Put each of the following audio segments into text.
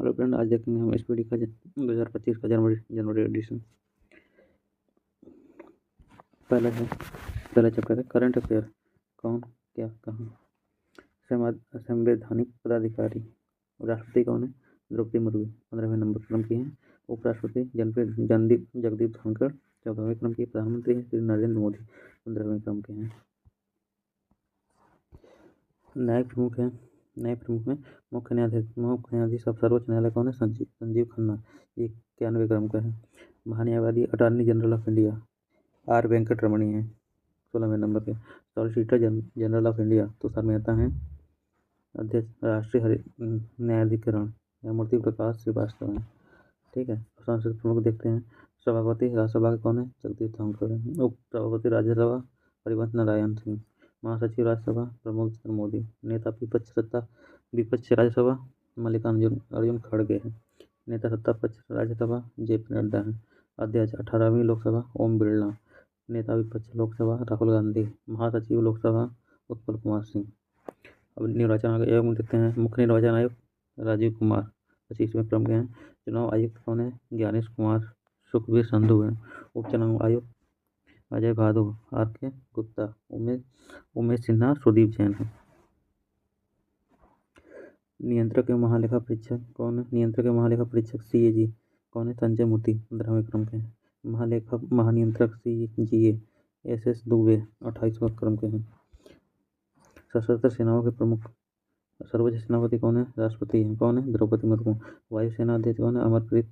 Hello friend, आज देखेंगे हम SPD का 2025 का जनवरी एडिशन। पहला चैप्टर है करंट अफेयर। कौन, क्या, कहाँ। संवैधानिक पदाधिकारी। राष्ट्रपति कौन है? द्रौपदी मुर्मू 15वें नंबर क्रम की हैं। उपराष्ट्रपति जगदीप धनखड़ 14वें क्रम की। प्रधानमंत्री हैं श्री नरेंद्र मोदी 15वें क्रम के हैं। न्यायिक प्रमुख हैं। न्याय प्रमुख में मुख्य न्यायाधीश ऑफ सर्वोच्च न्यायालय कौन है? संजीव खन्ना 91वें क्रम का है। महान्यायवादी attorney general of India R Venkat Ramani हैं 16वें नंबर के। Solicitor general of India Tushar Mehta हैं। अध्यक्ष राष्ट्रीय न्यायाधिकरण न्यायमूर्ति प्रकाश श्रीवास्तव हैं। ठीक है। संसद प्रमुख देखते हैं। सभापति राज्यसभा के कौन है? जगदीप धनखड़ हैं। उप सभापति राज्यसभा हरिवंश नारायण सिंह। महासचिव राज्यसभा प्रमोद चंद्र मोदी। नेता विपक्ष राज्यसभा मल्लिकार्जुन खड़गे हैं। नेता सत्ता पक्ष राज्यसभा JP नड्डा हैं। अध्यक्ष 18वीं लोकसभा ओम बिरला। नेता विपक्ष लोकसभा राहुल गांधी। महासचिव लोकसभा उत्पल कुमार सिंह। अब निर्वाचन आयोग में देखते हैं। मुख्य निर्वाचन आयुक्त राजीव कुमार 25वें क्रम के हैं। चुनाव आयुक्त कौन है? ज्ञानेश कुमार सुखबीर संधू हैं। उप चुनाव आयुक्त अजय भादु RK गुप्ता। उमेश सिन्हा सुदीप जैन है। नियंत्रक एवं महालेखा परीक्षक कौन है? नियंत्रक एवं महालेखा परीक्षक CAG कौन है? संजय मूर्ति 15वें क्रम के हैं। महानियंत्रक CGA SS दुबे 28वें क्रम के हैं। सशस्त्र सेनाओं के प्रमुख सर्वोच्च सेनापति कौन है? राष्ट्रपति हैं। कौन है? द्रौपदी मुर्मू। वायुसेना अध्यक्ष कौन है? अमरप्रीत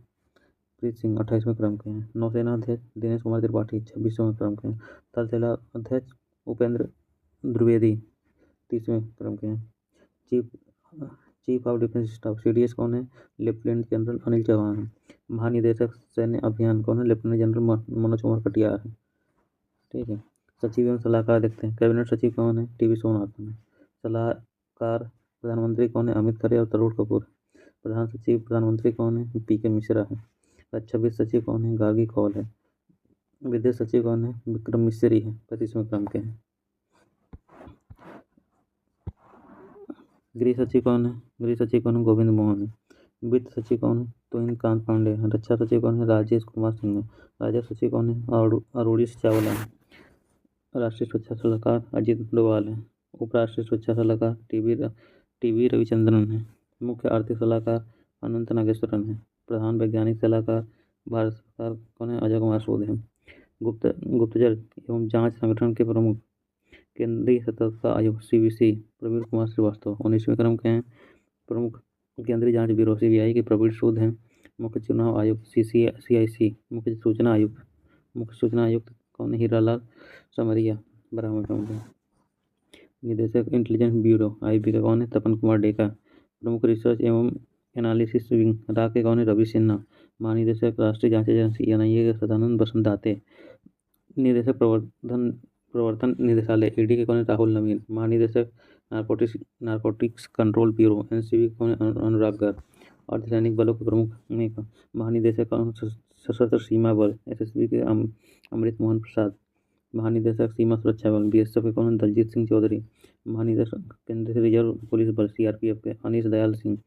सिंह 28वें क्रम के हैं। नौसेना अध्यक्ष दिनेश कुमार त्रिपाठी 26वें क्रम के हैं। थल सेना अध्यक्ष उपेंद्र द्विवेदी 30वें क्रम के हैं। Chief of defence staff CDS कौन है? लेफ्टिनेंट जनरल अनिल चौहान है। महानिदेशक सैन्य अभियान कौन है? लेफ्टिनेंट जनरल मनोज कुमार कटियार है। ठीक है। सचिव एवं सलाहकार देखते हैं। कैबिनेट सचिव कौन है? TB सोमनाथन है। सलाहकार प्रधानमंत्री कौन है? अमित खरे और तरुण कपूर। प्रधान सचिव प्रधानमंत्री कौन है? PK मिश्रा है। रक्षा वित्त सचिव कौन है? गार्गी कौल है। विदेश सचिव कौन है? विक्रम मिश्री है 35वें क्रम के हैं। गृह सचिव कौन है? गोविंद मोहन है। वित्त सचिव कौन है? तुहिन कांत पांडे है। रक्षा सचिव कौन है? राजेश कुमार सिंह है। राजस्व सचिव कौन है? अरूणिश चावला है। राष्ट्रीय सुरक्षा सलाहकार अजित डोभाल है। उपराष्ट्रीय सुरक्षा सलाहकार TB रविचंद्रन है। मुख्य आर्थिक सलाहकार अनंत नागेश्वरन है। प्रधान वैज्ञानिक सलाहकार भारत सरकार कौन है? अजय कुमार सूद है। गुप्तचर एवं जांच संगठन के प्रमुख केंद्रीय सतर्कता आयोग CBC प्रवीण कुमार श्रीवास्तव 19वें क्रम के हैं। प्रमुख केंद्रीय जांच ब्यूरो CBI के प्रवीण सूद हैं। मुख्य चुनाव आयुक्त CIC मुख्य सूचना आयुक्त कौन है? हीरालाल समरिया 12वें क्रम के। निदेशक इंटेलिजेंस ब्यूरो IB का कौन है? तपन कुमार डेका। प्रमुख रिसर्च एवं एनालिसिस विंग RA के कौन है? रवि सिन्हा। महानिदेशक राष्ट्रीय जांच एजेंसी NIA के सदानंद बसंत दाते। निदेशक प्रवर्तन निदेशालय ED के कौन है? राहुल नवीन। महानिदेशक नारकोटिक्स कंट्रोल ब्यूरो NCB कौन है? अनुराग गर्ग। अर्धसैनिक बलों के प्रमुख महानिदेशक कौन? सशस्त्र सीमा बल SSB के अमृत मोहन प्रसाद। महानिदेशक सीमा सुरक्षा बल BSF के कौन? दलजीत सिंह चौधरी। महानिदेशक केंद्रीय रिजर्व पुलिस बल CRPF के अनीश दयाल सिंह।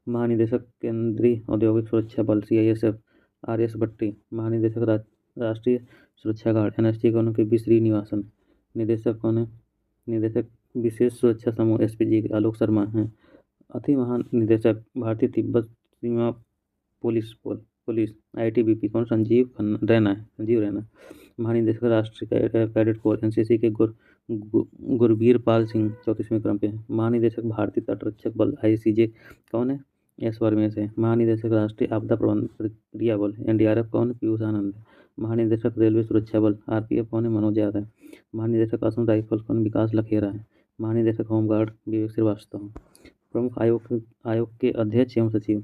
महानिदेशक केंद्रीय औद्योगिक सुरक्षा बल CISF RS भट्टी। महानिदेशक राष्ट्रीय सुरक्षा गार्ड NSG कौन के? B श्रीनिवासन। निदेशक कौन है? निदेशक विशेष सुरक्षा समूह SPG आलोक शर्मा हैं। अति महानिदेशक भारतीय तिब्बत सीमा पुलिस ITBP कौन? संजीव रैना। महानिदेशक राष्ट्रीय कैडेट कोर NCC के गुरबीर पाल सिंह 34वें क्रम पे हैं। महानिदेशक भारतीय तटरक्षक बल ICJ कौन है? S वर्मेश है। महानिदेशक राष्ट्रीय आपदा प्रबंधन प्रक्रिया बल NDRF कौन है? पीयूष आनंद है। महानिदेशक रेलवे सुरक्षा बल RPF कौन है? मनोज यादव है। महानिदेशक असम राइफल कौन? विकास लखेरा है। महानिदेशक होमगार्ड विवेक श्रीवास्तव। प्रमुख आयोग के अध्यक्ष एवं सचिव।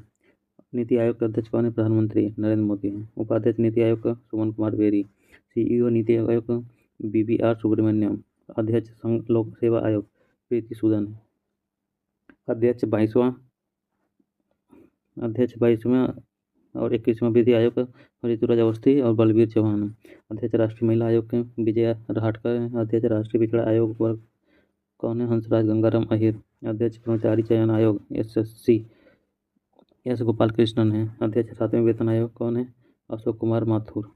नीति आयोग के अध्यक्ष कौन है? प्रधानमंत्री नरेंद्र मोदी हैं। उपाध्यक्ष नीति आयोग का सुमन कुमार बेरी। CEO नीति आयोग का BVR सुब्रमण्यम। अध्यक्ष संघ लोक सेवा आयोग प्रीति सूदन है। अध्यक्ष 22वां और 21वां विधि आयोग का ऋतुराज अवस्थी और बलबीर चौहान। अध्यक्ष राष्ट्रीय महिला आयोग के विजया राहटकर हैं। अध्यक्ष राष्ट्रीय पिछड़ा आयोग वर्ग कौन है? हंसराज गंगाराम अहिर। अध्यक्ष कर्मचारी चयन आयोग SSC एस गोपाल कृष्णन है। अध्यक्ष 7वें वेतन आयोग कौन है? अशोक कुमार माथुर।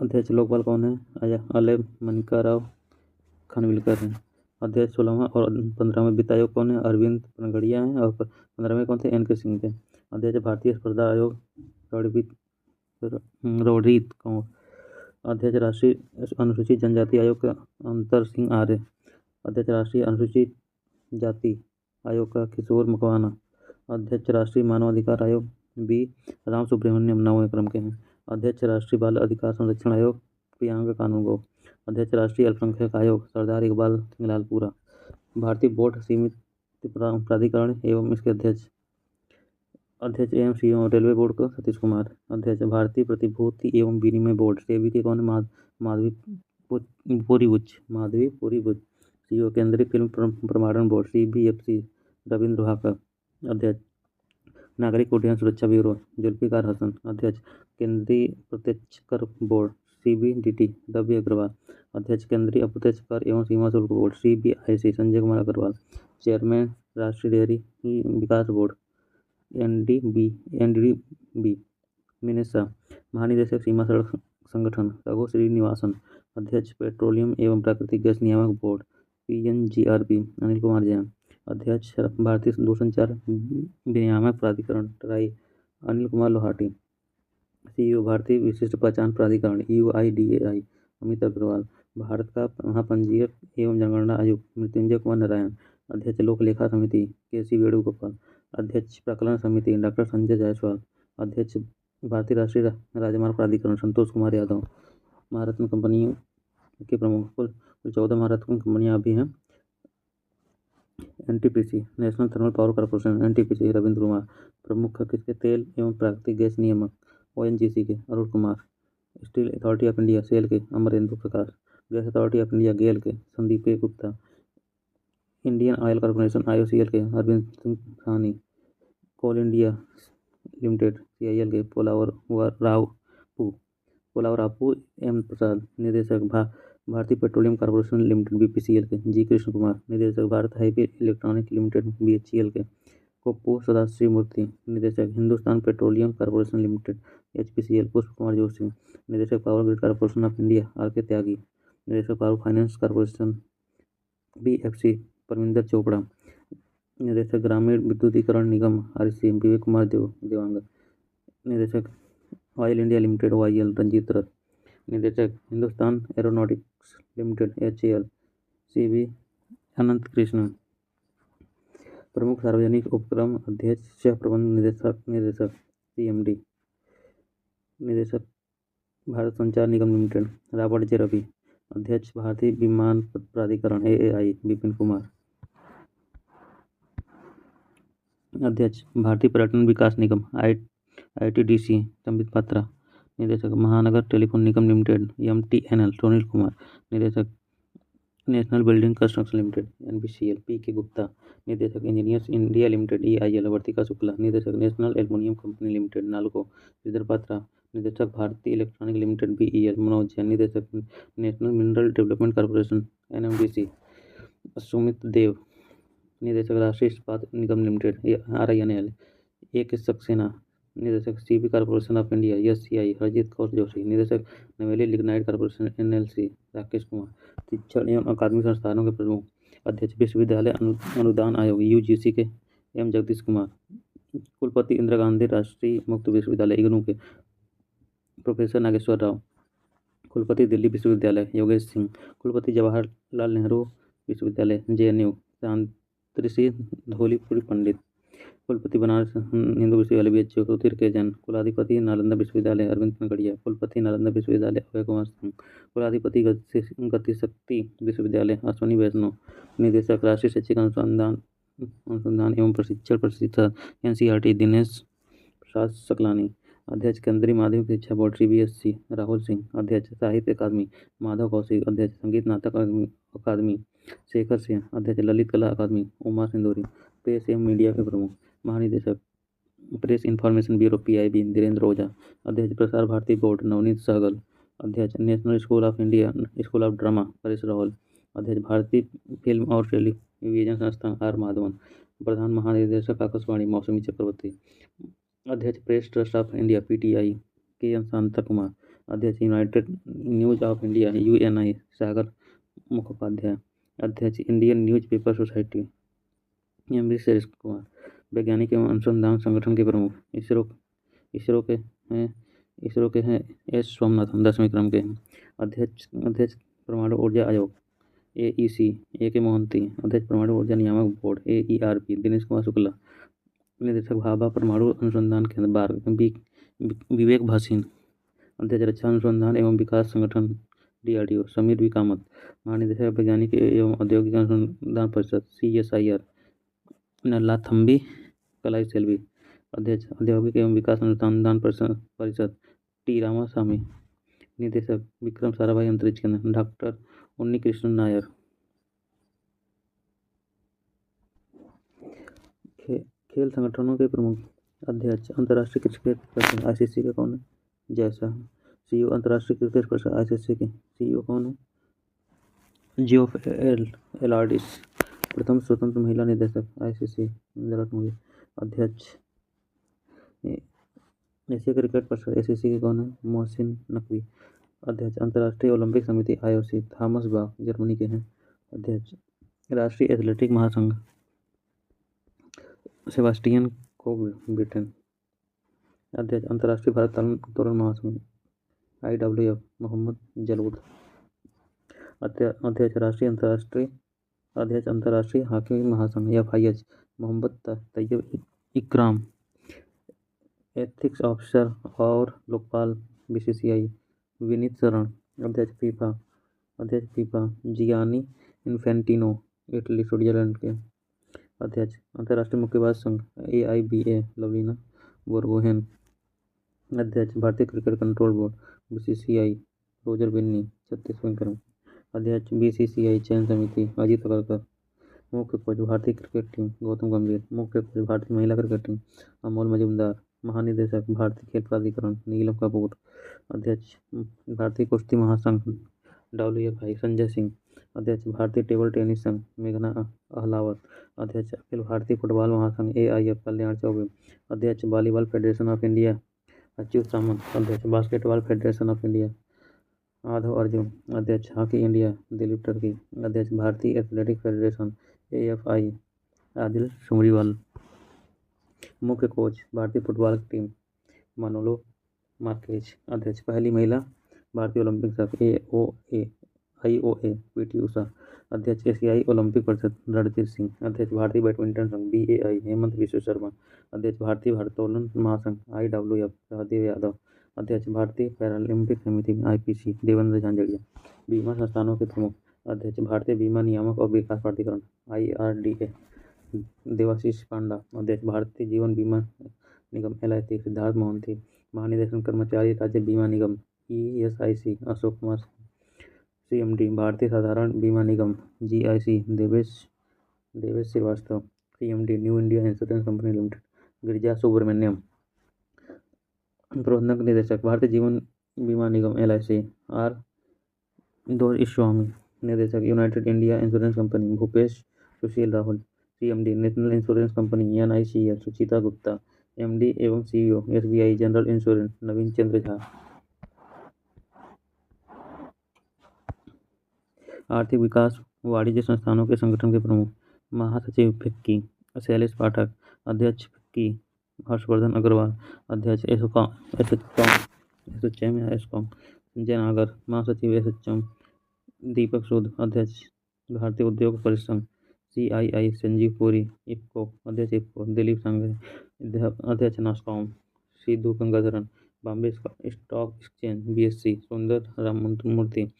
अध्यक्ष लोकपाल कौन है? अजय मनिका राव खानविलकर हैं। अध्यक्ष 16वां और 15वां वित्त आयोग कौन है? अरविंद पनगड़िया हैं। और 15वें कौन थे? NK सिंह थे। अध्यक्ष भारतीय स्पर्धा आयोग रोहित कौर। अध्यक्ष राष्ट्रीय अनुसूचित जनजाति आयोग का अंतर सिंह आर्य। अध्यक्ष राष्ट्रीय अनुसूचित जाति आयोग का किशोर मकवाना। अध्यक्ष राष्ट्रीय मानव अधिकार आयोग बी राम सुब्रमण्यम 9वें क्रम के हैं। अध्यक्ष राष्ट्रीय बाल अधिकार संरक्षण आयोग प्रियांका कानूनगो। अध्यक्ष राष्ट्रीय अल्पसंख्यक आयोग सरदार इकबाल सिंह लालपुरा। भारतीय बोर्ड सीमित प्राधिकरण एवं इसके अध्यक्ष एवं CEO रेलवे बोर्ड का सतीश कुमार। अध्यक्ष भारतीय प्रतिभूति एवं विनिमय बोर्ड सेबी के कौन? माधवी पुरीबुच। CEO केंद्रीय फिल्म प्रमाणन बोर्ड CBFC रविंद्र भाकर। अध्यक्ष नागरिक उड्डयन सुरक्षा ब्यूरो जुल्फिकार हसन। अध्यक्ष केंद्रीय प्रत्यक्ष कर बोर्ड CBDT रवि अग्रवाल। अध्यक्ष केंद्रीय अप्रत्यक्ष कर एवं सीमा शुल्क board CBIC Sanjay Kumar Agrawal. Chairman राष्ट्रीय डेयरी विकास बोर्ड NDDB मिनेसा। महानिदेशक सीमा सड़क संगठन रघु श्रीनिवासन। अध्यक्ष पेट्रोलियम एवं प्राकृतिक गैस नियामक बोर्ड PNGRB अनिल कुमार जैन। अध्यक्ष भारतीय दूरसंचार विनियामक प्राधिकरण ट्राई अनिल कुमार लोहाटी। CEO भारतीय विशिष्ट पहचान प्राधिकरण UIDAI अमित अग्रवाल। भारत का महापंजीयक एवं जनगणना आयुक्त मृत्युंजय कुमार नारायण। अध्यक्ष लोक लेखा समिति KC वेणुगोपाल। अध्यक्ष प्राक्कलन समिति डॉक्टर संजय जायसवाल। अध्यक्ष भारतीय राष्ट्रीय राजमार्ग प्राधिकरण संतोष कुमार यादव। महारत्न कंपनियों के प्रमुख कुल 14 महारत्न कंपनियां अभी हैं। NTPC national thermal power corporation NTPC Ravindra Kumar. प्रमुख किसके? तेल एवं प्राकृतिक गैस नियामक ONGC के Arun Kumar. Steel authority of India SAIL के Amarendra Prakash. Gas authority of India GAIL के Sandeep Gupta. Indian oil corporation IOCL के Arvind Singh Sahni. Coal India limited CIL के पोलावरापू M प्रसाद। निदेशक भारतीय पेट्रोलियम कॉर्पोरेशन लिमिटेड BPCL के G कृष्ण कुमार। निदेशक Bharat highway electronic limited BHEL के कोप्पू सदाशिव मूर्ति। निदेशक Hindustan Petroleum corporation Limited HPCL Pushp Kumar Joshi. निदेशक Power Grid Corporation of India RK Tyagi. निदेशक Power Finance Corporation BFC Parminder Chopra. निदेशक ग्रामीण विद्युतीकरण निगम REC विवेक कुमार देवांग। निदेशक Oil India Limited OIL Ranjit Rath. निदेशक Hindustan Aeronautics Limited HAL CV Anant Krishna. प्रमुख सार्वजनिक उपक्रम अध्यक्ष सह प्रबंध निदेशक CMD। निदेशक भारत संचार निगम लिमिटेड रॉबर्ट जे रवि। अध्यक्ष भारतीय विमान प्राधिकरण AAI विपिन कुमार। अध्यक्ष भारतीय पर्यटन विकास निगम ITDC संबित पात्रा। निदेशक Mahanagar telephone Nigam limited MTNL Sunil Kumar. निदेशक national building construction limited NBCL PK Gupta. निदेशक engineers India limited EIL Vartika Shukla. निदेशक national aluminium company limited Nalco Sridhar Patra. निदेशक भारतीय electronic limited BEL Manoj Jain. निदेशक national mineral development corporation NMDC Sumit Dev. निदेशक Rashtriya Ispat Nigam limited RINL AK Saxena. निदेशक CP corporation of India SCI Harjeet Kaur Joshi. निदेशक Neyveli lignite corporation NLC Rakesh Kumar. शिक्षण एवं अकादमिक संस्थानों के प्रमुख अध्यक्ष विश्वविद्यालय अनुदान आयोग UGC के M जगदीश कुमार। कुलपति इंदिरा गांधी राष्ट्रीय मुक्त विश्वविद्यालय IGNOU के प्रोफेसर नागेश्वर राव। कुलपति दिल्ली विश्वविद्यालय योगेश सिंह। कुलपति जवाहरलाल नेहरू विश्वविद्यालय JNU शांतिश्री धौलीपुरी पंडित। कुलपति बनारस हिंदू विश्वविद्यालय BHU सुधीर के जैन। कुलाधिपति नालंदा विश्वविद्यालय अरविंद पनगड़िया। कुलपति नालंदा विश्वविद्यालय अभय कुमार सिंह। कुलाधिपति गतिशक्ति विश्वविद्यालय अश्वनी वैष्णव। निदेशक राष्ट्रीय शैक्षिक अनुसंधान एवं प्रशिक्षण परिषद NCERT दिनेश प्रसाद सकलानी। अध्यक्ष केंद्रीय माध्यमिक शिक्षा बोर्ड CBSE राहुल सिंह। अध्यक्ष साहित्य अकादमी माधव कौशिक। अध्यक्ष संगीत नाटक अकादमी शेखर सिंह। अध्यक्ष ललित कला अकादमी उमा सिंदूरी। प्रेस एवं मीडिया के प्रमुख महानिदेशक press information bureau PIB Dhirendra Ojha. अध्यक्ष प्रसार भारती बोर्ड नवनीत सहगल। अध्यक्ष national school of India school of drama Paresh Rawal. अध्यक्ष भारतीय फिल्म और टेलीविजन संस्थान आर माधवन। प्रधान महानिदेशक आकाशवाणी मौसमी चक्रवर्ती। अध्यक्ष press trust of India PTI K N Shanta Kumar. अध्यक्ष united news of India UNI Sagar Mukhopadhyay. अध्यक्ष Indian newspaper society M V Suresh Kumar. वैज्ञानिक एवं अनुसंधान संगठन के प्रमुख इसरो इसरो के हैं एस स्वामीनाथन 10वें क्रम के हैं। अध्यक्ष परमाणु ऊर्जा आयोग एईसी ए के मोहंती। अध्यक्ष परमाणु ऊर्जा नियामक बोर्ड एईआरपी दिनेश कुमार शुक्ला। निदेशक भाभा परमाणु अनुसंधान केंद्र बार विवेक भासीन। अध्यक्ष रक्षा अनुसंधान एवं विकास संगठन डीआरडीओ समीर वी कामत। महानिदेशक वैज्ञानिक एवं औद्योगिक अनुसंधान परिषद सीएसआईआर नल्लाथम्बी कलाई सेल्वी। अध्यक्ष औद्योगिक एवं विकास अनुसंधान परिषद टी रामास्वामी। निदेशक विक्रम साराभाई अंतरिक्ष केंद्र डॉक्टर उन्नी कृष्णन नायर। खेल संगठनों के प्रमुख अध्यक्ष अंतर्राष्ट्रीय क्रिकेट परिषद आईसीसी का कौन है? जैसा सीईओ अंतर्राष्ट्रीय क्रिकेट परिषद आईसीसी के सीईओ कौन है? जियोफ एलार्डिस। प्रथम स्वतंत्र महिला निदेशक आईसीसी इंदिरा मोदी। अध्यक्ष एशिया क्रिकेट परिषद एसीसी के कौन है? मोहसिन नकवी। अध्यक्ष अंतर्राष्ट्रीय ओलंपिक समिति आईओसी थॉमस बाक जर्मनी के हैं। अध्यक्ष राष्ट्रीय एथलेटिक महासंघ सेबास्टियन को ब्रिटेन। अध्यक्ष अंतर्राष्ट्रीय भारोत्तोलन महासंघ आईडब्ल्यूएफ मोहम्मद जलूद। अध्यक्ष अंतर्राष्ट्रीय हॉकी महासंघ एफआईएच मोहम्मद तैयब इकराम। एथिक्स ऑफिसर और लोकपाल बीसीसीआई विनीत शरण। अध्यक्ष FIFA Gianni Infantino Italy Switzerland के। अध्यक्ष अंतर्राष्ट्रीय मुक्केबाज संघ एआईबीए लवलीना बोरगोहेन। अध्यक्ष भारतीय cricket control board BCCI Roger Binny 36वें क्रम। अध्यक्ष बीसीसीआई चयन समिति अजीत अग्रकर। मुख्य कोच भारतीय क्रिकेट टीम गौतम गंभीर। मुख्य कोच भारतीय महिला क्रिकेट टीम अमोल मजूमदार। महानिदेशक भारतीय खेल प्राधिकरण नीलम कपूर। अध्यक्ष भारतीय कुश्ती महासंघ डब्ल्यूएफआई संजय सिंह। अध्यक्ष भारतीय टेबल टेनिस संघ मेघना अहलावत। अध्यक्ष अखिल भारतीय फुटबॉल महासंघ एआईएफ कल्याण चौबे। अध्यक्ष volleyball federation of India Achyuta Samanta. अध्यक्ष basketball federation of India Adhav Arjun. अध्यक्ष हॉकी इंडिया दिलीप टर्की। अध्यक्ष भारतीय athletic federation AFI Adille Sumariwalla. मुख्य कोच भारतीय फुटबॉल टीम मानोलो मार्केज। अध्यक्ष पहली महिला भारतीय ओलंपिक संघ आईओए पीटी उषा। अध्यक्ष एशियाई ओलंपिक परिषद रणधीर सिंह। अध्यक्ष भारतीय बैडमिंटन संघ बीएआई हेमंत विश्व शर्मा। अध्यक्ष भारतीय भारोत्तोलन महासंघ आईडब्ल्यूएफ सहदेव यादव। अध्यक्ष भारतीय पैरालंपिक समिति आईपीसी देवेंद्र झांझड़िया। बीमा संस्थानों के प्रमुख अध्यक्ष भारतीय बीमा नियामक और विकास प्राधिकरण आईआरडीए देवाशीष पांडा। अध्यक्ष भारतीय जीवन बीमा निगम एलआईसी सिद्धार्थ मोहंती। महानिदेशक कर्मचारी राज्य बीमा निगम ईएसआईसी अशोक कुमार। सीएमडी भारतीय साधारण बीमा निगम GIC Devesh Srivastava. CMD new India insurance company limited Girija Subramanian. प्रबंधक निदेशक भारतीय जीवन बीमा निगम एलआईसी आर दोरईस्वामी। निदेशक united India insurance company Bhupesh Sushil Rahul. CMD national insurance company NICL Suchita Gupta. MD एवं CEO SBI general insurance Naveen Chandra Jha. आर्थिक विकास वाणिज्य संस्थानों के संगठन के प्रमुख महासचिव फिक्की शैलेश पाठक। अध्यक्ष फिक्की हर्षवर्धन अग्रवाल। अध्यक्ष एसोचैम संजय नागर। महासचिव एसोचैम दीपक सूद। अध्यक्ष भारतीय उद्योग परिसंघ सीआईआई संजीव पुरी। इफ्को अध्यक्ष इफ्को दिलीप सांघे। अध्यक्ष Nasscom Sindhu Gangadharan. Bombay stock exchange BSC Sundar Rammurthy.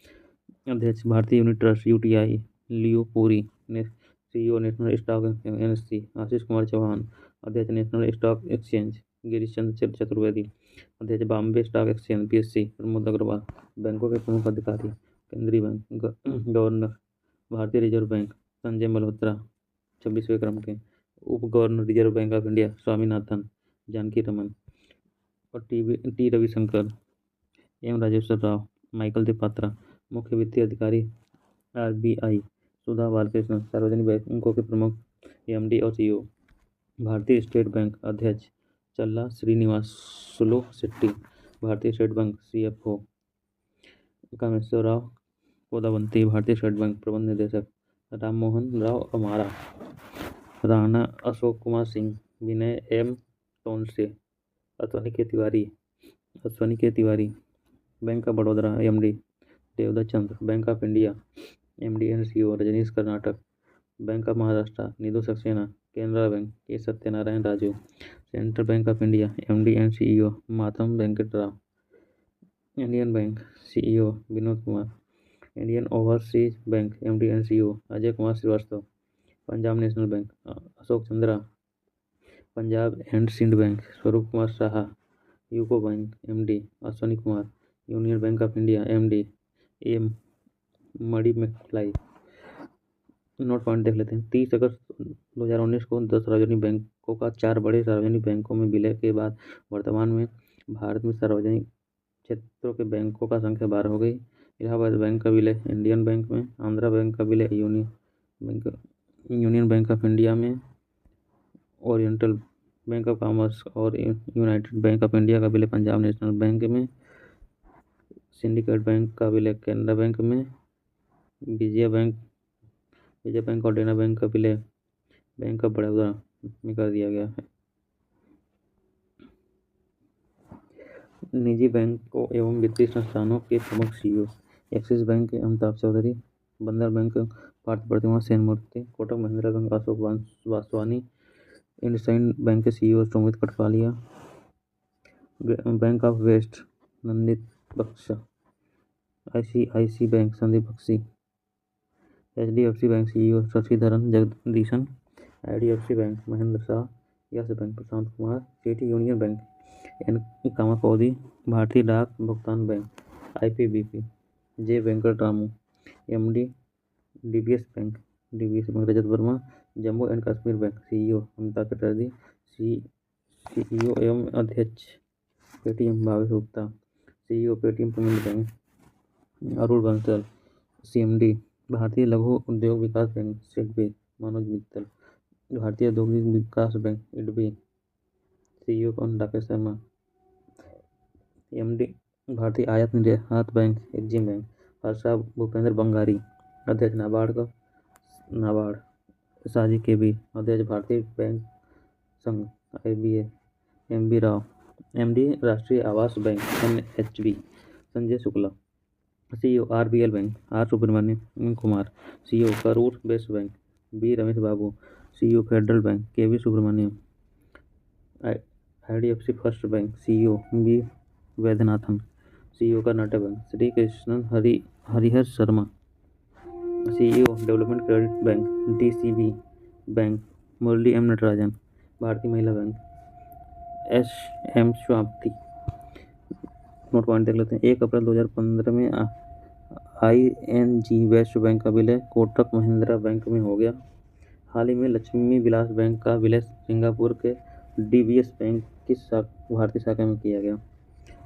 अध्यक्ष भारतीय unit trust UTI Leo Puri. CEO national stock exchange NSC Ashish Kumar Chauhan. अध्यक्ष national stock exchange Girish Chandra Chaturvedi. अध्यक्ष Bombay stock exchange BSC Pramod Agarwal. बैंकों के प्रमुख अधिकारी केंद्रीय बैंक गवर्नर भारतीय रिजर्व बैंक संजय मल्होत्रा 26वें क्रम के। उप governor reserve bank of India Swaminathan Janaki Raman और T Ravishankar M Rajeshwar Rao Michael देवपात्रा। मुख्य वित्तीय अधिकारी RBI सुधा बालकृष्णन, सार्वजनिक बैंकों के प्रमुख MD और CEO। भारतीय स्टेट बैंक अध्यक्ष चल्ला श्रीनिवासुलु शेट्टी। भारतीय स्टेट बैंक CFO कामेश्वरराव कोदावंती। भारतीय स्टेट बैंक प्रबंध निदेशक राम मोहन राव अमारा। राणा अशोक कुमार सिंह, विनय M Tonse. Ashwani K Tiwari, bank of Baroda MD देवदत्त Chand. Bank of India MD and CEO Rajneesh Karnatak. Bank of Maharashtra Nidhu Saxena. Canara bank K Satyanarayana Raju. Central bank of India MD and CEO Matam Venkata Rao. Indian bank CEO Vinod Kumar. Indian overseas bank MD and CEO Ajay Kumar Srivastava. Punjab national bank Ashok Chandra. Punjab and Sindh bank Swarup Kumar Saha. UCO bank MD Ashwani Kumar. Union bank of India MD A Mani मैकफ्लाई। Note point देख लेते हैं। 30 अगस्त 2019 को 10 सार्वजनिक बैंकों का 4 बड़े सार्वजनिक बैंकों में विलय के बाद वर्तमान में भारत में सार्वजनिक क्षेत्रों के बैंकों का संख्या 12 हो गई। इलाहाबाद बैंक का विलय इंडियन बैंक में। आंध्रा बैंक का विलय यूनियन बैंक ऑफ इंडिया में। ओरिएंटल बैंक ऑफ कॉमर्स और यूनाइटेड बैंक ऑफ इंडिया का विलय पंजाब नेशनल बैंक में। सिंडिकेट बैंक का विलय कैनरा बैंक में। विजया बैंक और देना बैंक का विलय बैंक ऑफ बड़ौदा में कर दिया गया है। निजी बैंकों एवं वित्तीय संस्थानों के प्रमुख CEO एक्सिस बैंक के Amitabh Chaudhry. Bandhan bank Partha Pratima Sen Murthy. Kotak Mahindra bank Ashok Vaswani. IndusInd bank के CEO Sumit Katkalia. Bank of west Nandit Baksha. ICICI bank Sandeep Bakhshi. HDFC bank CEO Sashidhar Jagdishan. IDFC bank Mahendra Shah. Yes bank Prashant Kumar. City union bank Kamakodi. भारतीय डाक भुगतान bank IPBP J Venkat Ramu. MD DBS bank Rajat Verma. Jammu and Kashmir bank CEO Amitabh Chatterjee. CEO एवं अध्यक्ष Paytm Bhavesh Gupta. CEO Paytm payment bank Arun Bansal. CMD भारतीय लघु उद्योग विकास bank SIDBI Manoj Mittal. भारतीय औद्योगिक विकास बैंक IDB CEO कौन राकेश शर्मा। MD भारतीय आयात निर्यात बैंक एक्जिम बैंक हर्षा भूपेंद्र बंगारी। अध्यक्ष नाबार्ड साजी KB। अध्यक्ष भारतीय बैंक संघ IBA MB राव। MD राष्ट्रीय आवास bank NHB Sanjay Shukla. CEO RBL bank R Subramaniam Kumar. CEO Karur west bank B Ramesh Babu. CEO federal bank KV Subramaniam. IDFC first bank CEO B Vaidyanathan. CEO Karnataka bank Shri Krishnan Harihara Sharma. CEO development credit bank DCB bank Murali M Natarajan. भारतीय महिला bank SM Swati. Note point देख लेते हैं। 1 अप्रैल 2015 में ING West Bank का विलय Kotak Mahindra bank में हो गया। हाल ही में लक्ष्मी विलास बैंक का विलय सिंगापुर के DBS बैंक की भारतीय शाखा में किया गया।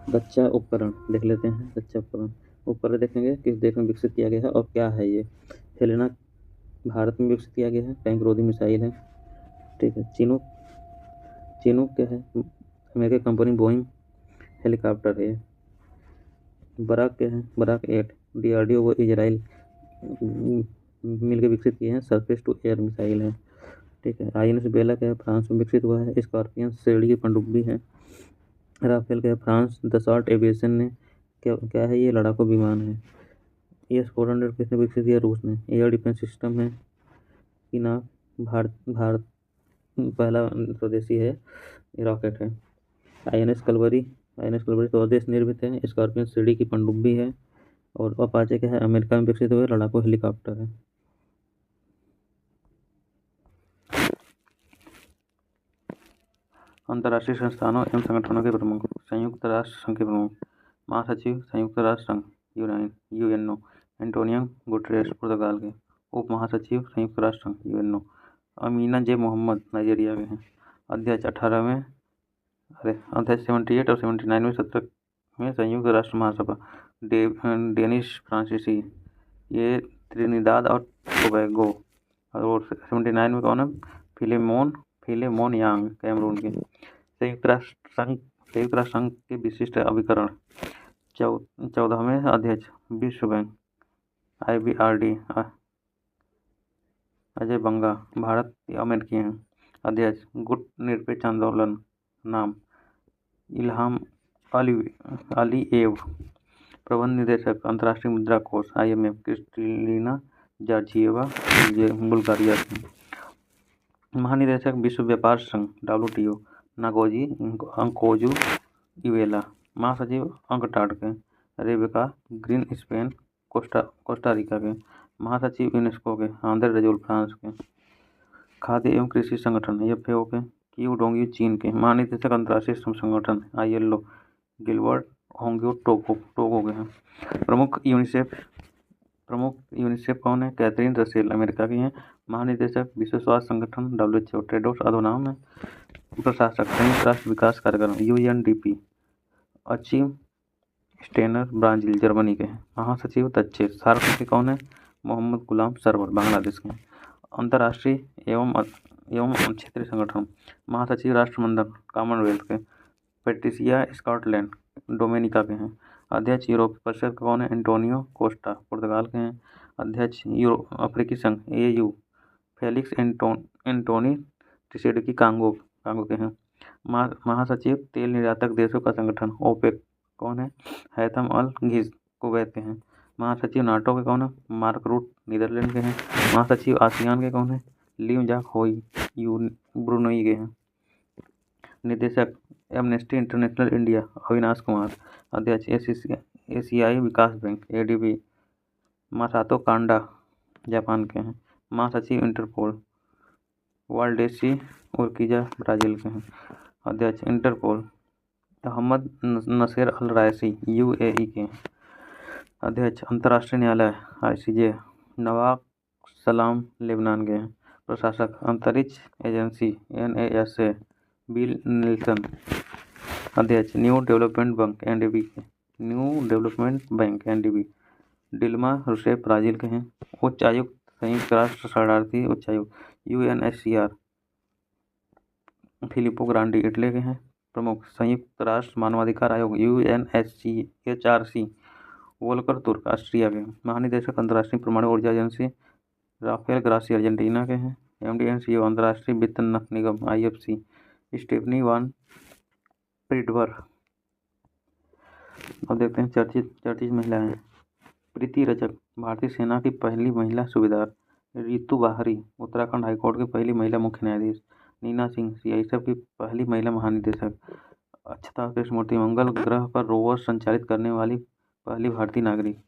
रक्षा उपकरण देख लेते हैं। रक्षा उपकरण देखेंगे किस देश में विकसित किया गया है और क्या है ये। हेलेना भारत में विकसित किया गया है। टैंक रोधी मिसाइल है। ठीक है। चिनूक क्या है। अमेरिकी कंपनी बोइंग हेलीकॉप्टर है। बराक क्या है। बराक 8 DRDO व इजराइल मिलकर विकसित किए हैं। सरफेस टू एयर मिसाइल है। ठीक है। INS बेला क्या है। फ्रांस में विकसित हुआ है। स्कॉर्पियन श्रेणी की पनडुब्बी है। राफेल क्या है। फ्रांस दसॉल्ट एविएशन ने क्या है ये लड़ाकू विमान है। ES-400 किसने विकसित किया। रूस ने। एयर डिफेंस सिस्टम है कि ना भारत पहला स्वदेशी है रॉकेट है। INS कलवरी स्वदेश निर्मित है। स्कॉर्पियन श्रेणी की पनडुब्बी है। और अपाचे क्या है। अमेरिका में विकसित हुए लड़ाकू हेलीकॉप्टर है। अंतर्राष्ट्रीय संस्थानों एवं संगठनों के प्रमुख। संयुक्त राष्ट्र संघ के प्रमुख। महासचिव संयुक्त राष्ट्र संघ UNO एंटोनियो गुटेरेस पुर्तगाल के। उप महासचिव संयुक्त राष्ट्र संघ UNO Amina J Mohammed Nigeria के हैं। अध्यक्ष 78 और 79वें सत्र में संयुक्त राष्ट्र महासभा डेनिस फ्रांसीसी ये त्रिनिदाद और टोबैगो। और 79 में कौन है? फिलेमोन यांग, कैमरून के। संयुक्त राष्ट्र संघ के विशिष्ट अभिकरण 14वें अध्यक्ष विश्व बैंक। IBRD अजय बंगा, भारत अमेरिकी हैं। अध्यक्ष गुट निरपेक्ष आंदोलन, नाम इल्हाम अलीएव। प्रबंध निदेशक अंतर्राष्ट्रीय मुद्रा कोष IMF क्रिस्टलिना जॉर्जिएवा, बुल्गारिया की। महानिदेशक विश्व व्यापार संघ WTO नागोजी अंकोजू इवेला। महासचिव अंकटाड के रेबेका ग्रीन स्पेन कोस्टारिका के। महासचिव यूनेस्को के आंद्रे रजोल फ्रांस के। खाद्य एवं कृषि संगठन FAO के क्यू डोंगयू चीन के। महानिदेशक अंतर्राष्ट्रीय श्रम संगठन ILO गिलबर्ट होंग्यो टोगो के हैं। प्रमुख यूनिसेफ कौन है? कैथरीन रसेल, अमेरिका की हैं। महानिदेशक विश्व स्वास्थ्य संगठन WHO टेड्रोस अधोनाम है। प्रशासक संयुक्त राष्ट्र विकास कार्यक्रम UNDP Achim Steiner, Brazil Germany के हैं। महासचिव तच्चे सार्क के कौन है? मोहम्मद गुलाम सरवर, बांग्लादेश के। अंतर्राष्ट्रीय एवं क्षेत्रीय संगठन महासचिव राष्ट्रमंडल कॉमनवेल्थ के पेट्रिसिया स्कॉटलैंड डोमिनिका के हैं। अध्यक्ष यूरोपीय परिषद का कौन है? एंटोनियो कोस्टा, पुर्तगाल के हैं। अध्यक्ष अफ्रीकी संघ AU फेलिक्स एंटोनी त्रिशेडकी, कांगो के हैं। महासचिव तेल निर्यातक देशों का संगठन OPEC कौन है? हैथम अल घिज, कुवैत के हैं। महासचिव नाटो के कौन है? मार्क रूट, नीदरलैंड के हैं। महासचिव आसियान के कौन है? लीम जाक होई, ब्रुनई के हैं। निदेशक amnesty international India Avinash Kumar. अध्यक्ष एशियाई विकास बैंक ADB मासातो कांडा, जापान के हैं। महासचिव इंटरपोल वाल्डेसी उर्किजा, ब्राजील के हैं। अध्यक्ष इंटरपोल अहमद नसेर अल रायसी, UAE के हैं। अध्यक्ष अंतर्राष्ट्रीय न्यायालय ICJ नवाब सलाम, लेबनान के हैं। प्रशासक अंतरिक्ष एजेंसी NASA बिल नेल्सन। अध्यक्ष New Development Bank NDB Dilma Rousseff, Brazil के हैं। उच्चायुक्त संयुक्त राष्ट्र शरणार्थी उच्चायुक्त UNHCR फिलिपो ग्रांडी, इटली के हैं। प्रमुख संयुक्त राष्ट्र मानवाधिकार आयोग UNHRC वोल्कर तुर्क, ऑस्ट्रिया के। महानिदेशक अंतर्राष्ट्रीय परमाणु ऊर्जा एजेंसी राफेल ग्रासी, अर्जेंटीना के हैं। MD and CEO अंतर्राष्ट्रीय वित्त निगम IFC स्टेफनी वान प्रिडवर। अब देखते हैं चर्चित महिलाएं। प्रीति रजक, भारतीय सेना की पहली महिला सूबेदार। रितु बाहरी, उत्तराखंड हाईकोर्ट की पहली महिला मुख्य न्यायाधीश। नीना सिंह, CISF की पहली महिला महानिदेशक। अक्षता कृष्णमूर्ति, मंगल ग्रह पर रोवर संचालित करने वाली पहली भारतीय नागरिक।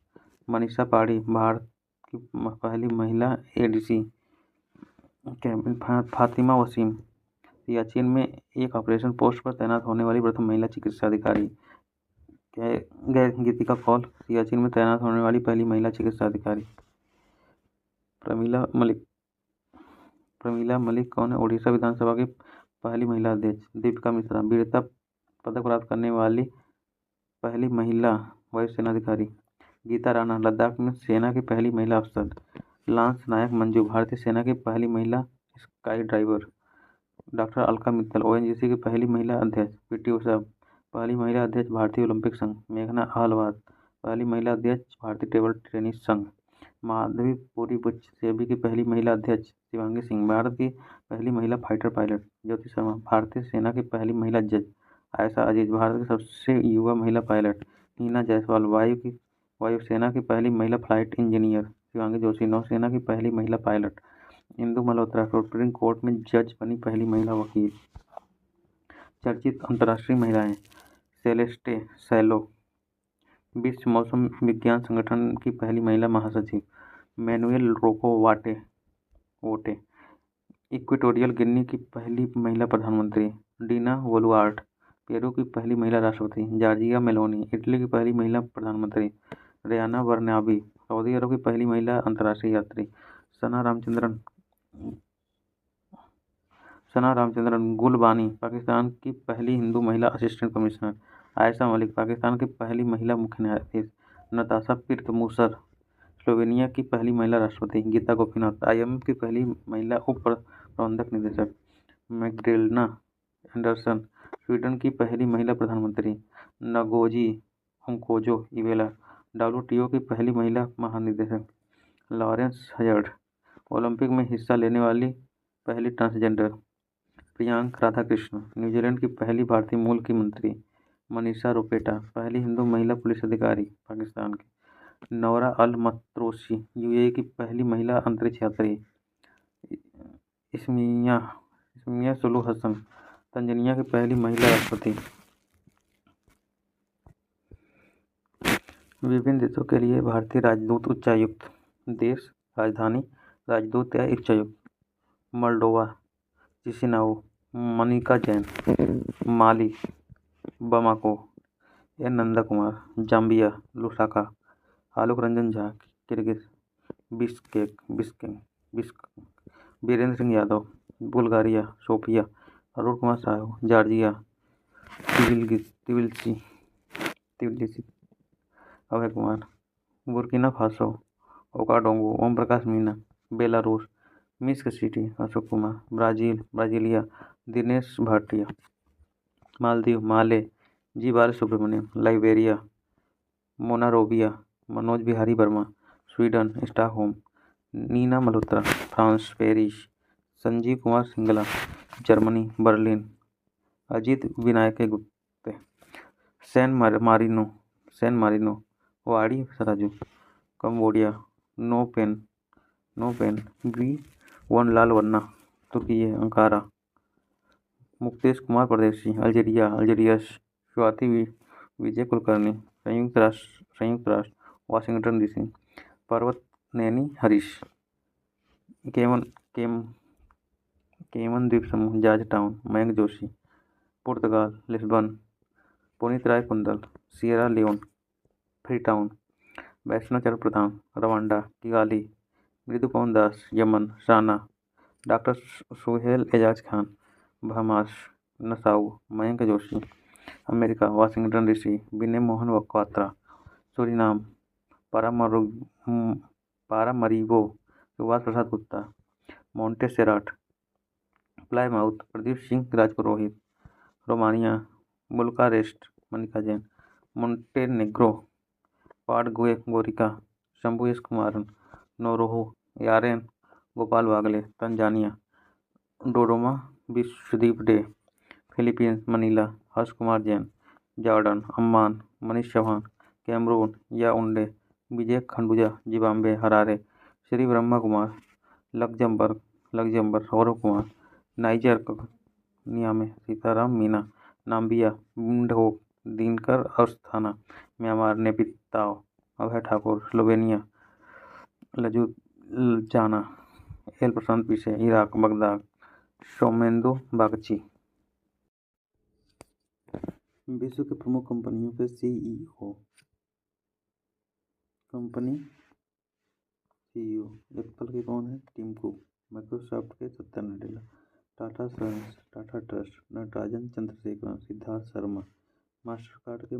मनीषा पाड़ी, भारत की पहली महिला ADC। फातिमा वसीम, सियाचिन में एक ऑपरेशन पोस्ट पर तैनात होने वाली प्रथम महिला चिकित्सा अधिकारी। गीतिका कौल, सियाचिन में तैनात होने वाली पहली महिला चिकित्सा अधिकारी। प्रमीला मलिक कौन है? उड़ीसा विधानसभा की पहली महिला अध्यक्ष। दीपिका मिश्रा, वीरता पदक प्राप्त करने वाली पहली महिला वायुसेना अधिकारी। गीता राणा, लद्दाख में सेना की पहली महिला अफसर। लांस नायक मंजू, भारतीय सेना की पहली महिला sky driver. Doctor Alka Mittal, ONGC की पहली महिला अध्यक्ष। PT उषा, पहली महिला अध्यक्ष भारतीय ओलंपिक संघ। मेघना अहलवाद, पहली महिला अध्यक्ष भारतीय टेबल टेनिस संघ। माधवी पुरी बुच, सेबी की पहली महिला अध्यक्ष। शिवांगी सिंह, भारत की पहली महिला फाइटर पायलट। ज्योति शर्मा, भारतीय सेना की पहली महिला जज। आयशा अजीज, भारत की सबसे युवा महिला पायलट। हीना जायसवाल, वायुसेना की पहली महिला फ्लाइट इंजीनियर। शिवांगी जोशी, नौसेना की पहली महिला pilot. Indu Malhotra, supreme court में जज बनी पहली महिला वकील। चर्चित अंतर्राष्ट्रीय महिलाएं। सेलेस्टे सैलो, विश्व मौसम विज्ञान संगठन की पहली महिला महासचिव। मैनुएल रोको वोटे, इक्वेटोरियल गिनी की पहली महिला प्रधानमंत्री। डीना बोलुआर्ट, पेरू की पहली महिला राष्ट्रपति। जॉर्जिया मेलोनी, इटली की पहली महिला प्रधानमंत्री। रेयाना बर्नाबी, सऊदी अरब की पहली महिला अंतर्राष्ट्रीय यात्री। सना रामचंद्रन गुलबानी, पाकिस्तान की पहली हिंदू महिला असिस्टेंट कमिश्नर। आयशा मलिक, पाकिस्तान की पहली महिला मुख्य न्यायाधीश। नताशा पिर्क मूसर, स्लोवेनिया की पहली महिला राष्ट्रपति गीता गोपीनाथ। IMF की पहली महिला उप प्रबंधक निदेशक मैग्डेलेना एंडरसन। स्वीडन की पहली महिला प्रधानमंत्री नगोजी ओंकोजो-इवेला। WTO की पहली महिला महानिदेशक लॉरेंस हयर्ड। ओलंपिक में हिस्सा लेने वाली पहली ट्रांसजेंडर प्रियांक राधाकृष्ण। न्यूजीलैंड की पहली भारतीय मूल की मंत्री मनीषा रोपेटा। पहली हिंदू महिला पुलिस अधिकारी पाकिस्तान की नौरा अल मतरोसी। UAE की पहली महिला अंतरिक्ष यात्री इस्मिया सुलू हसन। तंजानिया की पहली महिला राष्ट्रपति। विभिन्न देशों के लिए भारतीय राजदूत उच्चायुक्त। देश राजधानी राजदूत या उच्चायुक्त Moldova Chisinau. Manika Jain Mali Bamako. N Nanda Kumar Zambia Lusaka. Alok Ranjan Jha Kyrgyz Bishkek. Virendra Singh Yadav Bulgaria Sofia. Arun Kumar Sahu Georgia Tbilisi. Abhay Kumar Burkina Faso Ouagadougou. Om Prakash Meena Belarus. Minsk city Ashok Kumar Brasilia Dinesh Bhatia. Maldives Male G Balasubramanian. Liberia Monrovia Manoj Bihari Verma. Sweden Stockholm Nina Malhotra. France Paris Sanjeev Kumar Singla. Germany Berlin Ajit Vinayak Gupte. San Marino वाड़ी सराजू। Cambodia Phnom Penh B Vanlal Vanna. तुर्की Ankara. Mukesh Kumar Pardeshi Algiers Swati विजय कुलकर्णी। संयुक्त राष्ट्र Washington DC। पर्वत Naini Harish. Cayman द्वीप समूह George Town Mayank Joshi. Portugal Lisbon Puneet Rai Kundal. Sierra Leone Freetown Vaishnav Charan Pradhan. Rwanda Kigali Mridupavan Das. Yemen Sanaa. Doctor Suhail Ejaz Khan. Bahamas Nassau Mayank Joshi. America Washington DC Vinay Mohan Kwatra. Suriname Paramaribo Subhash Prasad Gupta. Montserrat Plymouth Pradeep Singh Rajpurohit. Romania Bucharest Manika Jain. Montenegro Podgorica Shambhu S Kumaran. नोरोहो Yaren Gopal Wagle. Tanzania Dodoma Vishwadeep Dey. Philippines Manila Harsh Kumar Jain. Jordan Amman Manish Chauhan. Cameroon Yaounde Vijay Khanduja. Zimbabwe Harare Shri Brahma Kumar. Luxembourg Saurabh Kumar. Niger Niamey Sitaram Meena. Namibia Windhoek Dinkar Asthana. Myanmar Naypyidaw Abhay Thakur. Slovenia Ljubljana L Prashant Pise. Iraq Baghdad Somendo Bagchi. विश्व के प्रमुख कंपनियों के CEO। Apple के कौन है? Tim Cook. Microsoft के Satya Nadella. Tata Sons Tata Trust Natarajan Chandrasekaran. Siddharth Sharma. Mastercard के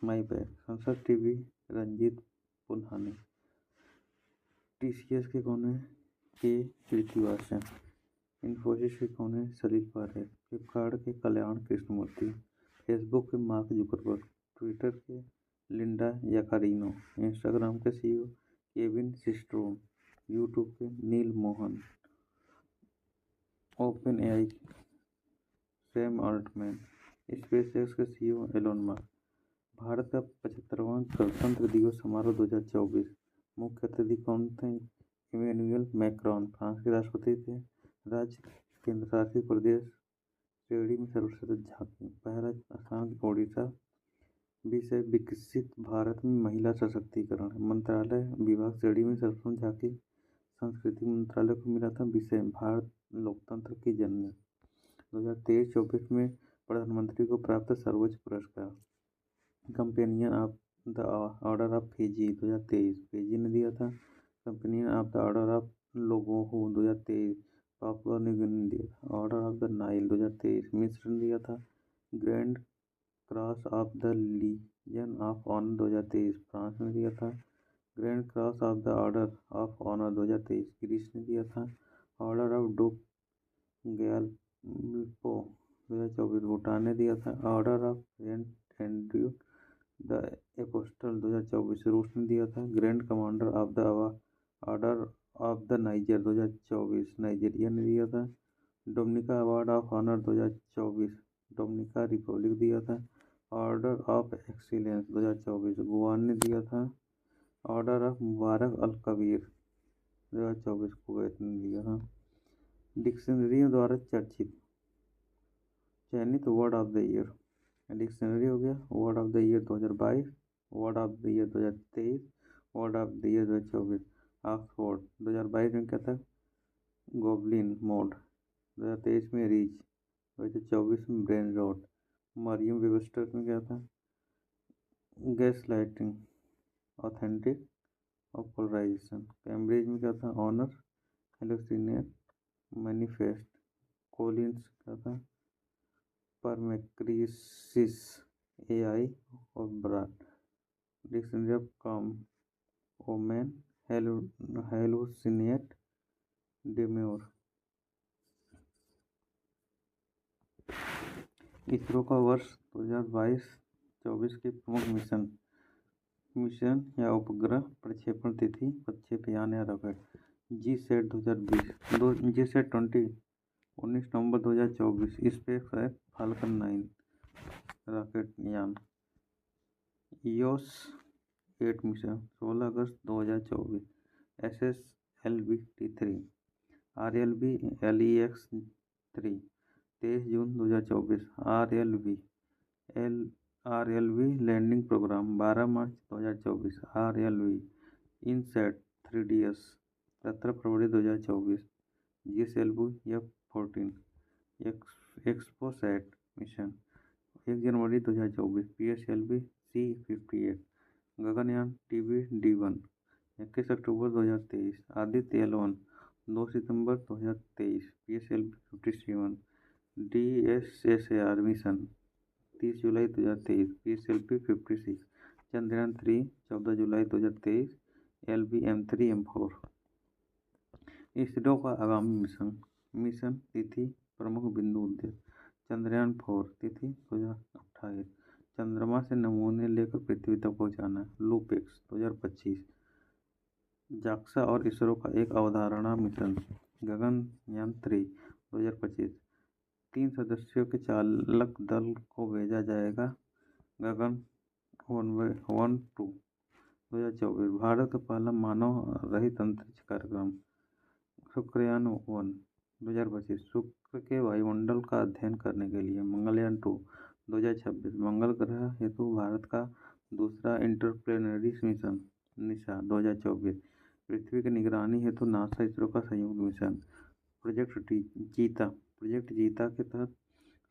माइकबैक। संसद TV रंजीत पुन्हाने। TCS के कौन है? के कृतिवासन। इन्फोसिस के कौन है? सलील पारेख। फ्लिपकार्ट के कल्याण कृष्णमूर्ति। फेसबुक के मार्क जुकरबर्ग। ट्विटर के लिंडा याकारिनो। इंस्टाग्राम के CEO केविन सिस्ट्रोम। यूट्यूब के Neal Mohan. OpenAI Sam Altman. SpaceX के CEO एलोन मस्क। भारत का 75वां गणतंत्र दिवस समारोह 2024। मुख्य अतिथि कौन थे? इमैनुअल मैक्रॉन फ्रांस के राष्ट्रपति थे। राज्य केंद्रशासित प्रदेश श्रेणी में सर्वश्रेष्ठ झांकी। पहला स्थान ओडिशा। विषय विकसित भारत में महिला सशक्तिकरण। मंत्रालय विभाग श्रेणी में सर्वप्रथम झांकी संस्कृति मंत्रालय को मिला था। विषय भारत लोकतंत्र की जननी। 2023-24 में प्रधानमंत्री को प्राप्त सर्वोच्च पुरस्कार companion of the order of Fiji 2023 Fiji ने दिया था। Companion of the order of Logohu 2023 Papua New Guinea ने दिया था। ऑर्डर ऑफ द नाइल 2023 मिस्र ने दिया था। Grand Cross of the Legion of Honour 2023 France ने दिया था। Grand Cross of the order of Honour 2023 Greece ने दिया था। ऑर्डर ऑफ डुक ग्यालपो 2024 भूटान ने दिया था। Order of Saint Andrew the Apostle 2024 रूस ने दिया था। Grand Commander of the order of the Niger 2024 Nigeria ने दिया था। Dominica Award of Honour 2024 Dominica Republic दिया था। ऑर्डर ऑफ एक्सीलेंस 2024 गुआन ने दिया था। Order of Mubarak al Kabir 2024 Kuwait ने दिया था। डिक्शनरी द्वारा चयनित word of the year dictionary हो गया। Word of the year 2022, word of the year 2023, word of the year 2024। Oxford 2022 में क्या था? Goblin mode. 2023 में रीच। 2024 में ब्रेन रॉट। मरियम वेबस्टर में क्या था? गैस लाइटिंग, ऑथेंटिक और पोलराइजेशन। कैम्ब्रिज में क्या था? Honour, hallucinate, manifest. कोलिंस क्या था? परमेक्रिसिस, एआई और brand. Dictionary of com, omen, hallucinate, demure. ISRO का वर्ष 2022-24 के प्रमुख मिशन या उपग्रह प्रक्षेपण तिथि, प्रक्षेपयान या रॉकेट। जीसैट 2020, जीसैट 20 19 नवंबर 2024 स्पेसक्राफ्ट फाल्कन 9 रॉकेट यान। ईओस 8 मिशन 16 अगस्त 2024। SSLV T3 RLV LEX 3 23 जून 2024। RLV लैंडिंग प्रोग्राम 12 मार्च 2024। RLV इनसैट 3DS 17 फरवरी 2024। GSLV F-14 एक्सपोसैट मिशन 1 जनवरी 2024। PSLV C-58 गगनयान TBD-1 21 अक्टूबर 2023। आदित्य L1 2 सितंबर 2023। PSLV 57 DSSAR मिशन 30 जुलाई 2023। PSLV 56 चंद्रयान 3 14 जुलाई 2023। LV-M3 M4। ISRO का आगामी mission तिथि, प्रमुख बिंदु, उद्देश्य। चंद्रयान 4 तिथि 2028 चंद्रमा से नमूने लेकर पृथ्वी तक पहुंचाना। लूपेक्स 2025 जाक्सा और इसरो का एक अवधारणा मिशन। गगनयान 3 2025 3 सदस्यों के चालक दल को भेजा जाएगा। गगन 1-2 2024 भारत का पहला मानव रहित अंतरिक्ष कार्यक्रम। शुक्रयान 1 2025 शुक्र के वायुमंडल का अध्ययन करने के लिए। मंगलयान 2 2026 मंगल ग्रह हेतु भारत का दूसरा इंटरप्लेनरी मिशन। निशा 2024 पृथ्वी की निगरानी हेतु नासा इसरो का संयुक्त मिशन। प्रोजेक्ट चीता के तहत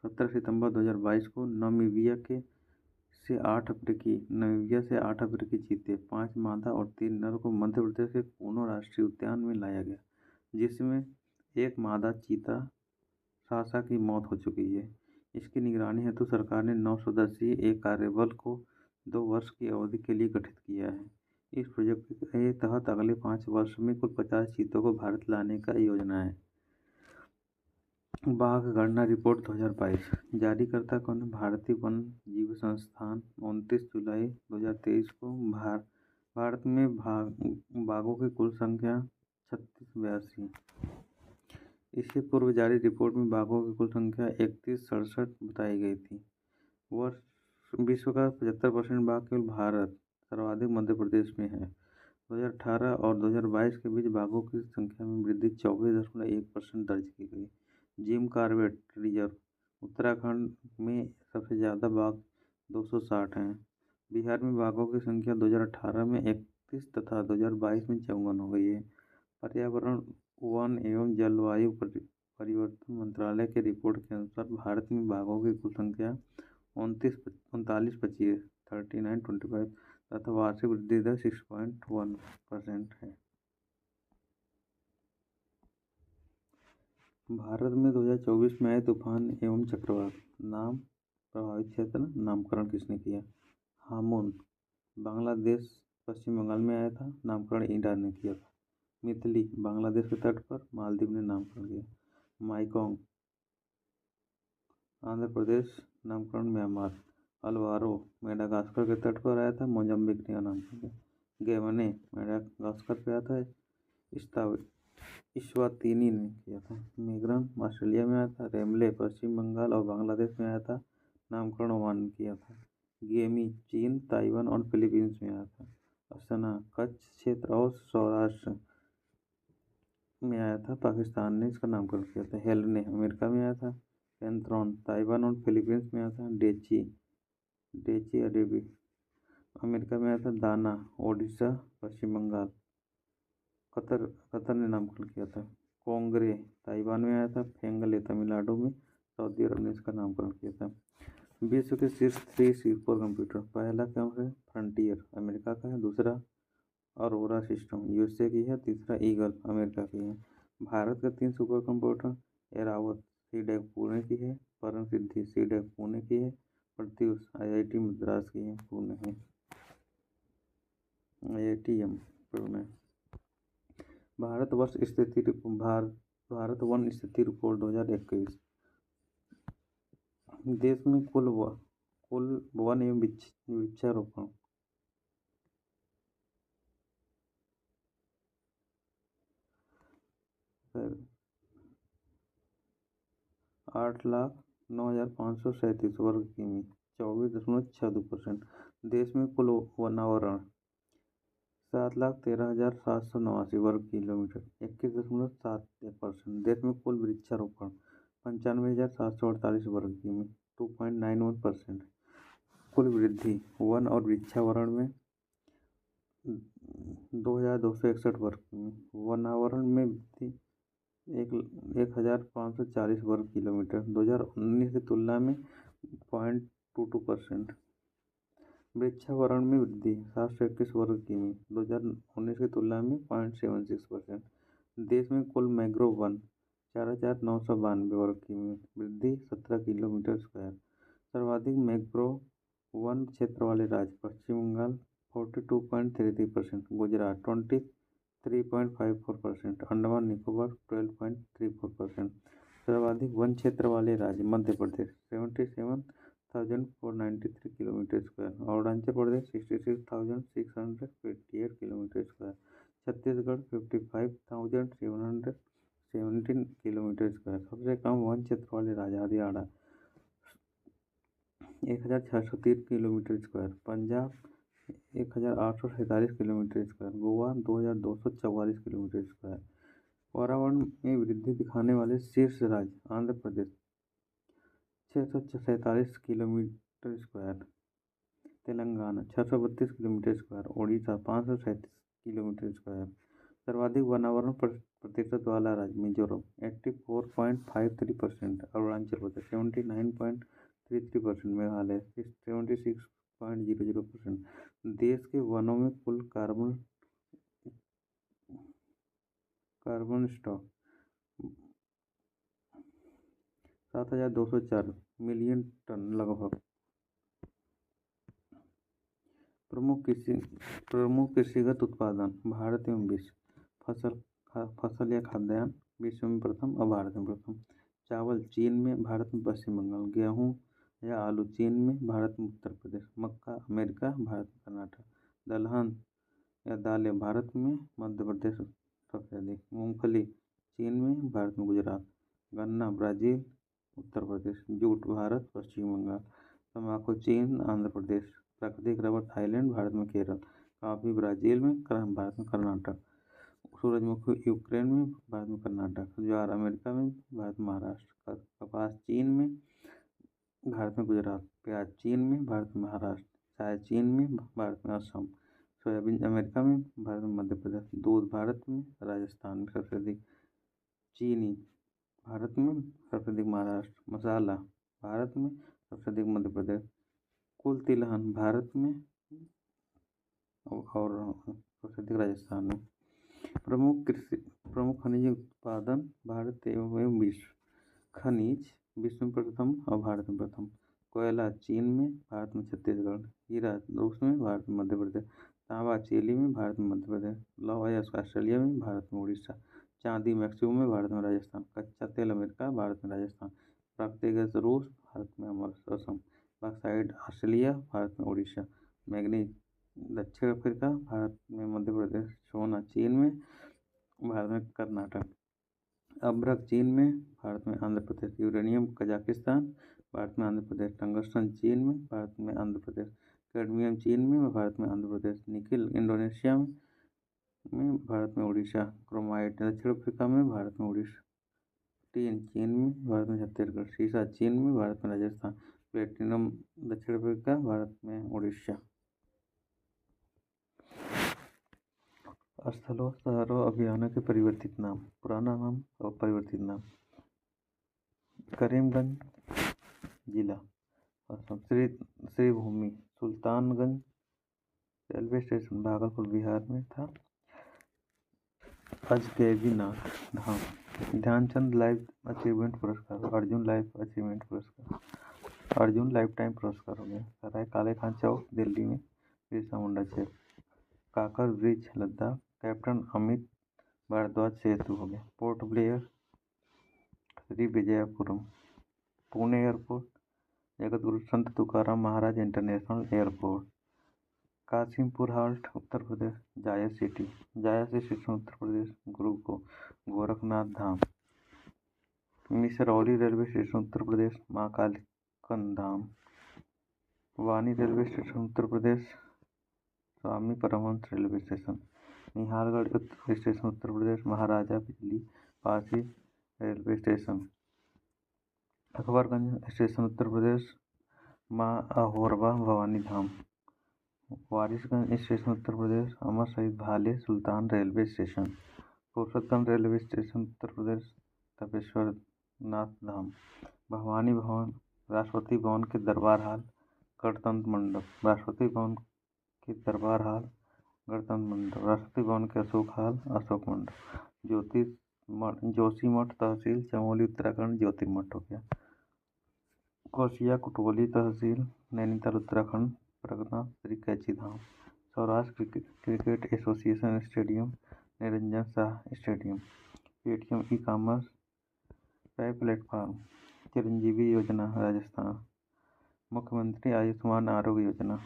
17 सितंबर 2022 को नामीबिया से 8 अफ्रीकी चीते, 5 मादा और 3 नर को मध्य प्रदेश के कूनो राष्ट्रीय उद्यान में लाया गया, जिसमें एक मादा चीता सासा की मौत हो चुकी है। इसकी निगरानी हेतु सरकार ने 9 सदस्यीय एक कार्यबल को 2 वर्ष की अवधि के लिए गठित किया है। इस प्रोजेक्ट के तहत अगले 5 वर्ष में कुल 50 चीतों को भारत लाने का योजना है। बाघ गणना रिपोर्ट 2022 जारीकर्ता कौन है? भारतीय वन जीव संस्थान। 29 जुलाई 2023 को भारत में बाघों की कुल संख्या 3682। इससे पूर्व जारी रिपोर्ट में बाघों की कुल संख्या 3167 बताई गई थी। विश्व का 75% बाघ केवल भारत, सर्वाधिक मध्य प्रदेश में है। 2018 और 2022 के बीच बाघों की संख्या में वृद्धि 24.1% दर्ज की गई। जिम कॉर्बेट रिजर्व उत्तराखंड में सबसे ज़्यादा बाघ 260 हैं। बिहार में बाघों की संख्या 2018 में 31 तथा 2022 में 54 हो गई है। पर्यावरण, वन एवं जलवायु परिवर्तन मंत्रालय की रिपोर्ट के अनुसार भारत में बाघों की कुल संख्या 3925 तथा वार्षिक वृद्धि दर 6.1% है। भारत में 2024 में आए तूफान एवं चक्रवात। नाम, प्रभावित क्षेत्र, नामकरण किसने किया? हामुन बांग्लादेश पश्चिम बंगाल में आया था, नामकरण ईरान ने किया था। मिथली बांग्लादेश के तट पर मालदीव ने नामकरण किया। माइकोंग आंध्र प्रदेश, नामकरण म्यांमार। अल्वारो मेडागास्कर के तट पर आया था, मोजाम्बिक ने नामकरण किया। गेवने मेडागास्कर पे आया था, इस्वातिनी ने किया था। मेग्रम ऑस्ट्रेलिया में आया था। रेमले पश्चिम बंगाल और बांग्लादेश में आया था, नामकरण ओमान ने किया था। गेमी चीन, ताइवान और फिलीपींस में आया था। असना कच्छ क्षेत्र और सौराष्ट्र में आया था, पाकिस्तान ने इसका नामकरण किया था। हेलने अमेरिका में आया था। पेंथ्रॉन ताइवान और फिलीपींस में आया था। डेची डेची अरेबी अमेरिका में आया था। दाना ओडिशा पश्चिम बंगाल, कतर ने नामकरण किया था। कोंगरे ताइवान में आया था। फेंगले तमिलनाडु में, सऊदी अरब ने इसका नामकरण किया था। विश्व के शीर्ष 3 सुपर कंप्यूटर, पहला कौन है? फ्रंटियर अमेरिका का है। दूसरा अरोरा सिस्टम यूएसए की है। तीसरा ईगल अमेरिका की है। भारत के 3 सुपर कंप्यूटर, एरावत सीडेक पुणे की है। परम सिद्धि सीडेक पुणे की है। प्रत्यूष आईआईटी मद्रास की है, पुणे है। IITM पुणे। भारत वन स्थिति रिपोर्ट 2021। देश में कुल वन एवं वृक्षारोपण 8,09,537 वर्ग किमी, 24.62%। देश में कुल वनावरण 7,13,789 वर्ग किलोमीटर, 21.71%। देश में कुल वृक्षारोपण 95,748 वर्ग किमी, 2.91%। कुल वृद्धि वन और वृक्षावरण में 2,261 वर्ग किमी, वनावरण में वृद्धि 1,540 वर्ग किलोमीटर, 2019 की तुलना में 0.22%। वृक्षावरण में वृद्धि 721 वर्ग किमी, 2019 की तुलना में 0.76%। देश में कुल मैंग्रोव वन 4,992 वर्ग किमी, वृद्धि 17 किलोमीटर स्क्वायर। सर्वाधिक मैंग्रोव वन क्षेत्र वाले राज्य पश्चिम बंगाल 42.33%, गुजरात 23.54%, अंडमान निकोबार 12.34%। सर्वाधिक वन क्षेत्र वाले राज्य Madhya Pradesh 77,493 kilometre square, Arunachal Pradesh 66,658 kilometre square, Chhattisgarh 55,717 kilometre square. सबसे कम वन क्षेत्र वाले राज्य Haryana 1,603 kilometre square, Punjab 1,847 kilometre square, Goa 2,244 kilometre square. पर्यावरण में वृद्धि दिखाने वाले शीर्ष राज्य Andhra Pradesh 647 kilometre square, Telangana 632 kilometre square, Odisha 537 kilometre square. सर्वाधिक वनावरण प्रतिशत वाला राज्य मिजोरम 84.53%, अरुणाचल प्रदेश 79.33%, मेघालय 76.00%। देश के वनों में कुल कार्बन स्टॉक 7,204 मिलियन टन लगभग। प्रमुख कृषिगत उत्पादन भारत एवं विश्व। फसल या खाद्यान्न विश्व में प्रथम और भारत में प्रथम। चावल चीन में, भारत में पश्चिम बंगाल। गेहूँ या आलू चीन में, भारत में उत्तर प्रदेश। मक्का अमेरिका, भारत में कर्नाटक। दलहन या दालें भारत में, मध्य प्रदेश सबसे अधिक। मूंगफली चीन में, भारत में गुजरात। गन्ना ब्राज़ील, उत्तर प्रदेश। जूट भारत, पश्चिम बंगाल। तंबाकू चीन, आंध्र प्रदेश। प्राकृतिक रबर थाईलैंड, भारत में केरल। कॉफी ब्राज़ील में, भारत में कर्नाटक। सूरजमुखी यूक्रेन में, भारत में कर्नाटक। ज्वार अमेरिका में, भारत में महाराष्ट्र। कपास चीन में, भारत में गुजरात। प्याज चीन में, भारत में महाराष्ट्र। चाय चीन में, भारत में असम। सोयाबीन अमेरिका में, भारत में मध्य प्रदेश। दूध भारत में, राजस्थान में सबसे अधिक। चीनी भारत में, सबसे अधिक महाराष्ट्र। मसाला भारत में, सबसे अधिक मध्य प्रदेश। कुल तिलहन भारत में और सबसे अधिक राजस्थान में। प्रमुख खनिज उत्पादन भारत एवं विश्व। खनिज विश्व में प्रथम और भारत में प्रथम। कोयला चीन में, भारत में छत्तीसगढ़। हीरा रूस में, भारत में मध्य प्रदेश। तांबा चिली में, भारत में मध्य प्रदेश। लौह अयस्क ऑस्ट्रेलिया में, भारत में उड़ीसा। चांदी मैक्सिको में, भारत में राजस्थान। कच्चा तेल अमेरिका, भारत में राजस्थान। प्राकृतिक गैस रूस, भारत में असम। बॉक्साइट ऑस्ट्रेलिया, भारत में उड़ीसा। मैग्नीज दक्षिण अफ्रीका, भारत में मध्य प्रदेश। सोना चीन में, भारत में कर्नाटक। अभ्रक चीन में, भारत में आंध्र प्रदेश। यूरेनियम कजाकिस्तान, भारत में आंध्र प्रदेश। टंगस्टन चीन में, भारत में आंध्र प्रदेश। कैडमियम चीन में, भारत में आंध्र प्रदेश। निकिल इंडोनेशिया में, भारत में उड़ीसा। क्रोमाइट दक्षिण अफ्रीका में, भारत में उड़ीसा। टीन चीन में, भारत में छत्तीसगढ़। सीसा चीन में, भारत में राजस्थान। प्लेटिनम दक्षिण अफ्रीका, भारत में उड़ीसा। स्थलों शहरों अभियानों के परिवर्तित नाम। पुराना नाम और परिवर्तित नाम। करीमगंज जिला, असम। श्रीभूमि सुल्तानगंज रेलवे स्टेशन भागलपुर बिहार में था। अजगैबीनाथ धाम। ध्यानचंद लाइफ अचीवमेंट पुरस्कार, अर्जुन लाइफ अचीवमेंट पुरस्कार, अर्जुन लाइफ टाइम पुरस्कार हो गया। सराय काले खान चौक दिल्ली में, बिरसा मुंडा क्षेत्र। काकर ब्रिज लद्दाख, कैप्टन अमित भारद्वाज सेतु हो गया। Port Blair Sri Vijayapuram. Pune airport Jagatguru Sant Tukaram Maharaj international airport. Kasimpur halt Uttar Pradesh. Jaya city station Uttar Pradesh. Guru को Gorakhnath Dham. Misrauli railway station Uttar Pradesh. Maa Kalikan Dham. Vani railway station Uttar Pradesh. Swami Paramhans railway station. Nihalgarh station Uttar Pradesh. Maharaja Bijli Pasi railway station. Akbarganj station Uttar Pradesh. Maa Ahorwa Bhavani Dham. Warisganj station Uttar प्रदेश। अमर शहीद भाले सुल्तान रेलवे स्टेशन। पुरुषोत्तम रेलवे स्टेशन उत्तर प्रदेश। तपेश्वर नाथ धाम। भवानी भवन राष्ट्रपति भवन के दरबार हाल गणतंत्र मंडप। राष्ट्रपति भवन के दरबार हाल गणतंत्र मंडप। राष्ट्रपति भवन के अशोक हाल अशोक मंडप। जोशीमठ तहसील चमोली उत्तराखंड ज्योतिर्मठ हो गया। Kosiya Kutoli tehsil Nainital Uttarakhand Pargana Shri Kainchi Dham. Saurashtra cricket association stadium Niranjan Shah stadium. Paytm e commerce Pai platform. Chiranjeevi Yojana Rajasthan. मुख्यमंत्री Ayushman Arogya Yojana.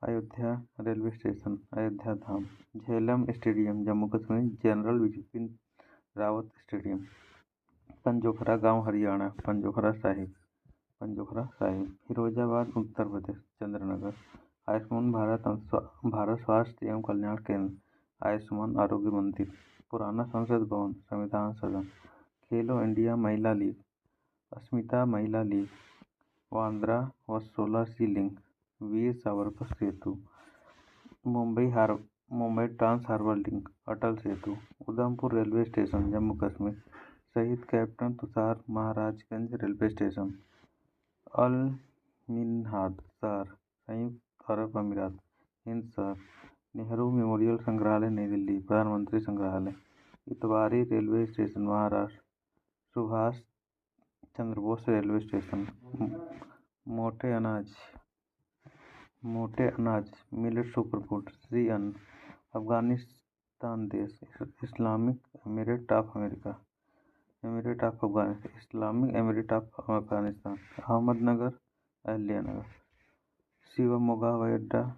Ayodhya railway station Ayodhya Dham. Jhelum stadium Jammu Kashmir general Bipin Rawat stadium. Panjokhara गांव हरियाणा पंजोखरा साहिब। फिरोजाबाद उत्तर प्रदेश चंद्रनगर। आयुष्मान भारत स्वास्थ्य एवं कल्याण केंद्र। आयुष्मान आरोग्य मंदिर। पुराना संसद भवन संविधान सदन। खेलो इंडिया महिला लीग। अस्मिता महिला लीग। वांद्रा व सोलर sea link. Veer Savarkar Setu. Mumbai trans harbour link. Atal Setu. Udhampur railway station Jammu Kashmir. Shaheed captain Tushar Maharajganj railway station. Al Minhad शहर संयुक्त अरब अमीरात हिंद शहर। नेहरू मेमोरियल संग्रहालय नई Delhi Pradhanmantri Sangrahalaya. Itwari railway station Maharashtra. Subhash Chandra Bose railway station. मोटे अनाज मिलेट सुपरफूड श्री अन्न। अफगानिस्तान देश Islamic emirate of Afghanistan Islamic emirate of Afghanistan. Ahmednagar Ahilyanagar. Shivamogga हवाई अड्डा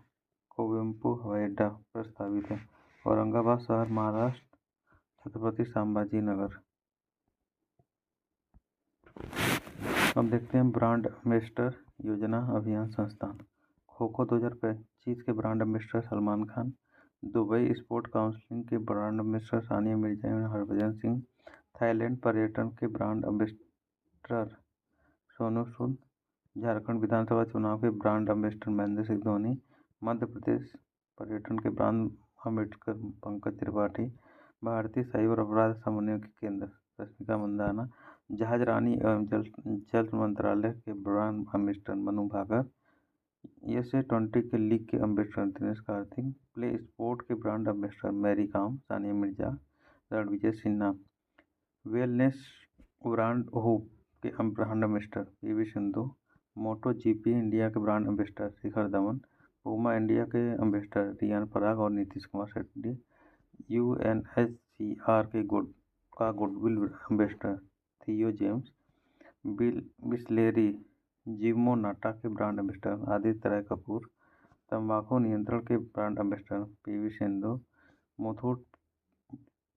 कोवेम्पू हवाई अड्डा प्रस्तावित है। औरंगाबाद शहर महाराष्ट्र छत्रपति संभाजी नगर। अब देखते हैं ब्रांड एम्बेसडर योजना अभियान संस्थान। खो-खो 2025 के brand ambassador Salman Khan. Dubai sport council के ब्रांड एम्बेसडर सानिया मिर्जा एवं हरभजन सिंह। थाईलैंड पर्यटन के ब्रांड एम्बेसडर सोनू सूद। झारखंड विधानसभा चुनाव के ब्रांड एम्बेसडर महेंद्र सिंह धोनी। मध्य प्रदेश पर्यटन के ब्रांड अम्बेसडर पंकज त्रिपाठी। भारतीय साइबर अपराध समन्वय के केंद्र रश्मिका मंदाना। जहाज रानी एवं जल मंत्रालय के brand ambassador Manu Bhaker. SA20 के लीग के ambassador Dinesh Karthik. Play sport के brand ambassador Mary Kom Sania Mirza Rannvijay Singha. Wellness brand hope के brand ambassador PV Sindhu, Moto GP India के brand ambassador Shikhar Dhawan, Puma India के एम्बेसडर रियान पराग और नीतीश कुमार शेट्टी, यूएनएचसीआर के goodwill ambassador Theo James, Bisleri Limonata के ब्रांड एम्बेसडर आदित्य राय कपूर, तंबाकू नियंत्रण के brand ambassador PV Sindhu, Muthoot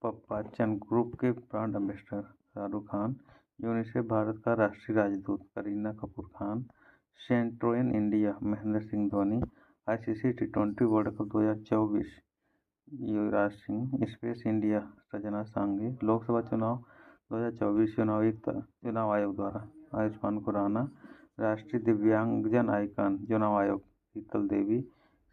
Pappachan group के brand ambassador Shahrukh Khan, UNICEF Bharat का राष्ट्रीय राजदूत करीना कपूर खान, सेंट्रोइन India Mahendra Singh Dhoni, ICC T20 world cup 2024 Yuvraj Singh, space India Rachna Sanghi, Lok Sabha चुनाव 2024 चुनाव आयोग द्वारा आयुष्मान खुराना, राष्ट्रीय दिव्यांगजन आइकन चुनाव आयोग शीतल देवी,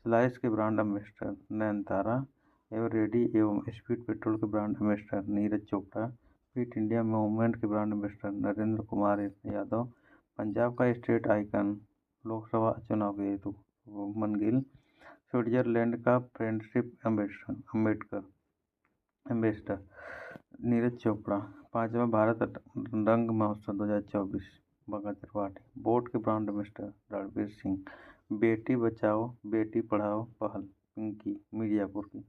स्लाइस के ब्रांड एम्बेसडर नयनतारा, एवरेडी एवं स्पीड पेट्रोल के brand ambassador Neeraj Chopra, fit India movement के ब्रांड एम्बेसडर नरेंद्र कुमार यादव, पंजाब का स्टेट आइकन लोकसभा चुनाव के हेतु शुभमन गिल, स्विट्जरलैंड का फ्रेंडशिप एम्बेसडर नीरज चोपड़ा, 5वां भारत रंग महोत्सव 2024 बंगा त्रिपाठी, बोट के ब्रांड एम्बेसडर रणवीर सिंह, बेटी बचाओ बेटी पढ़ाओ पहल पिंकी मिर्जापुर की,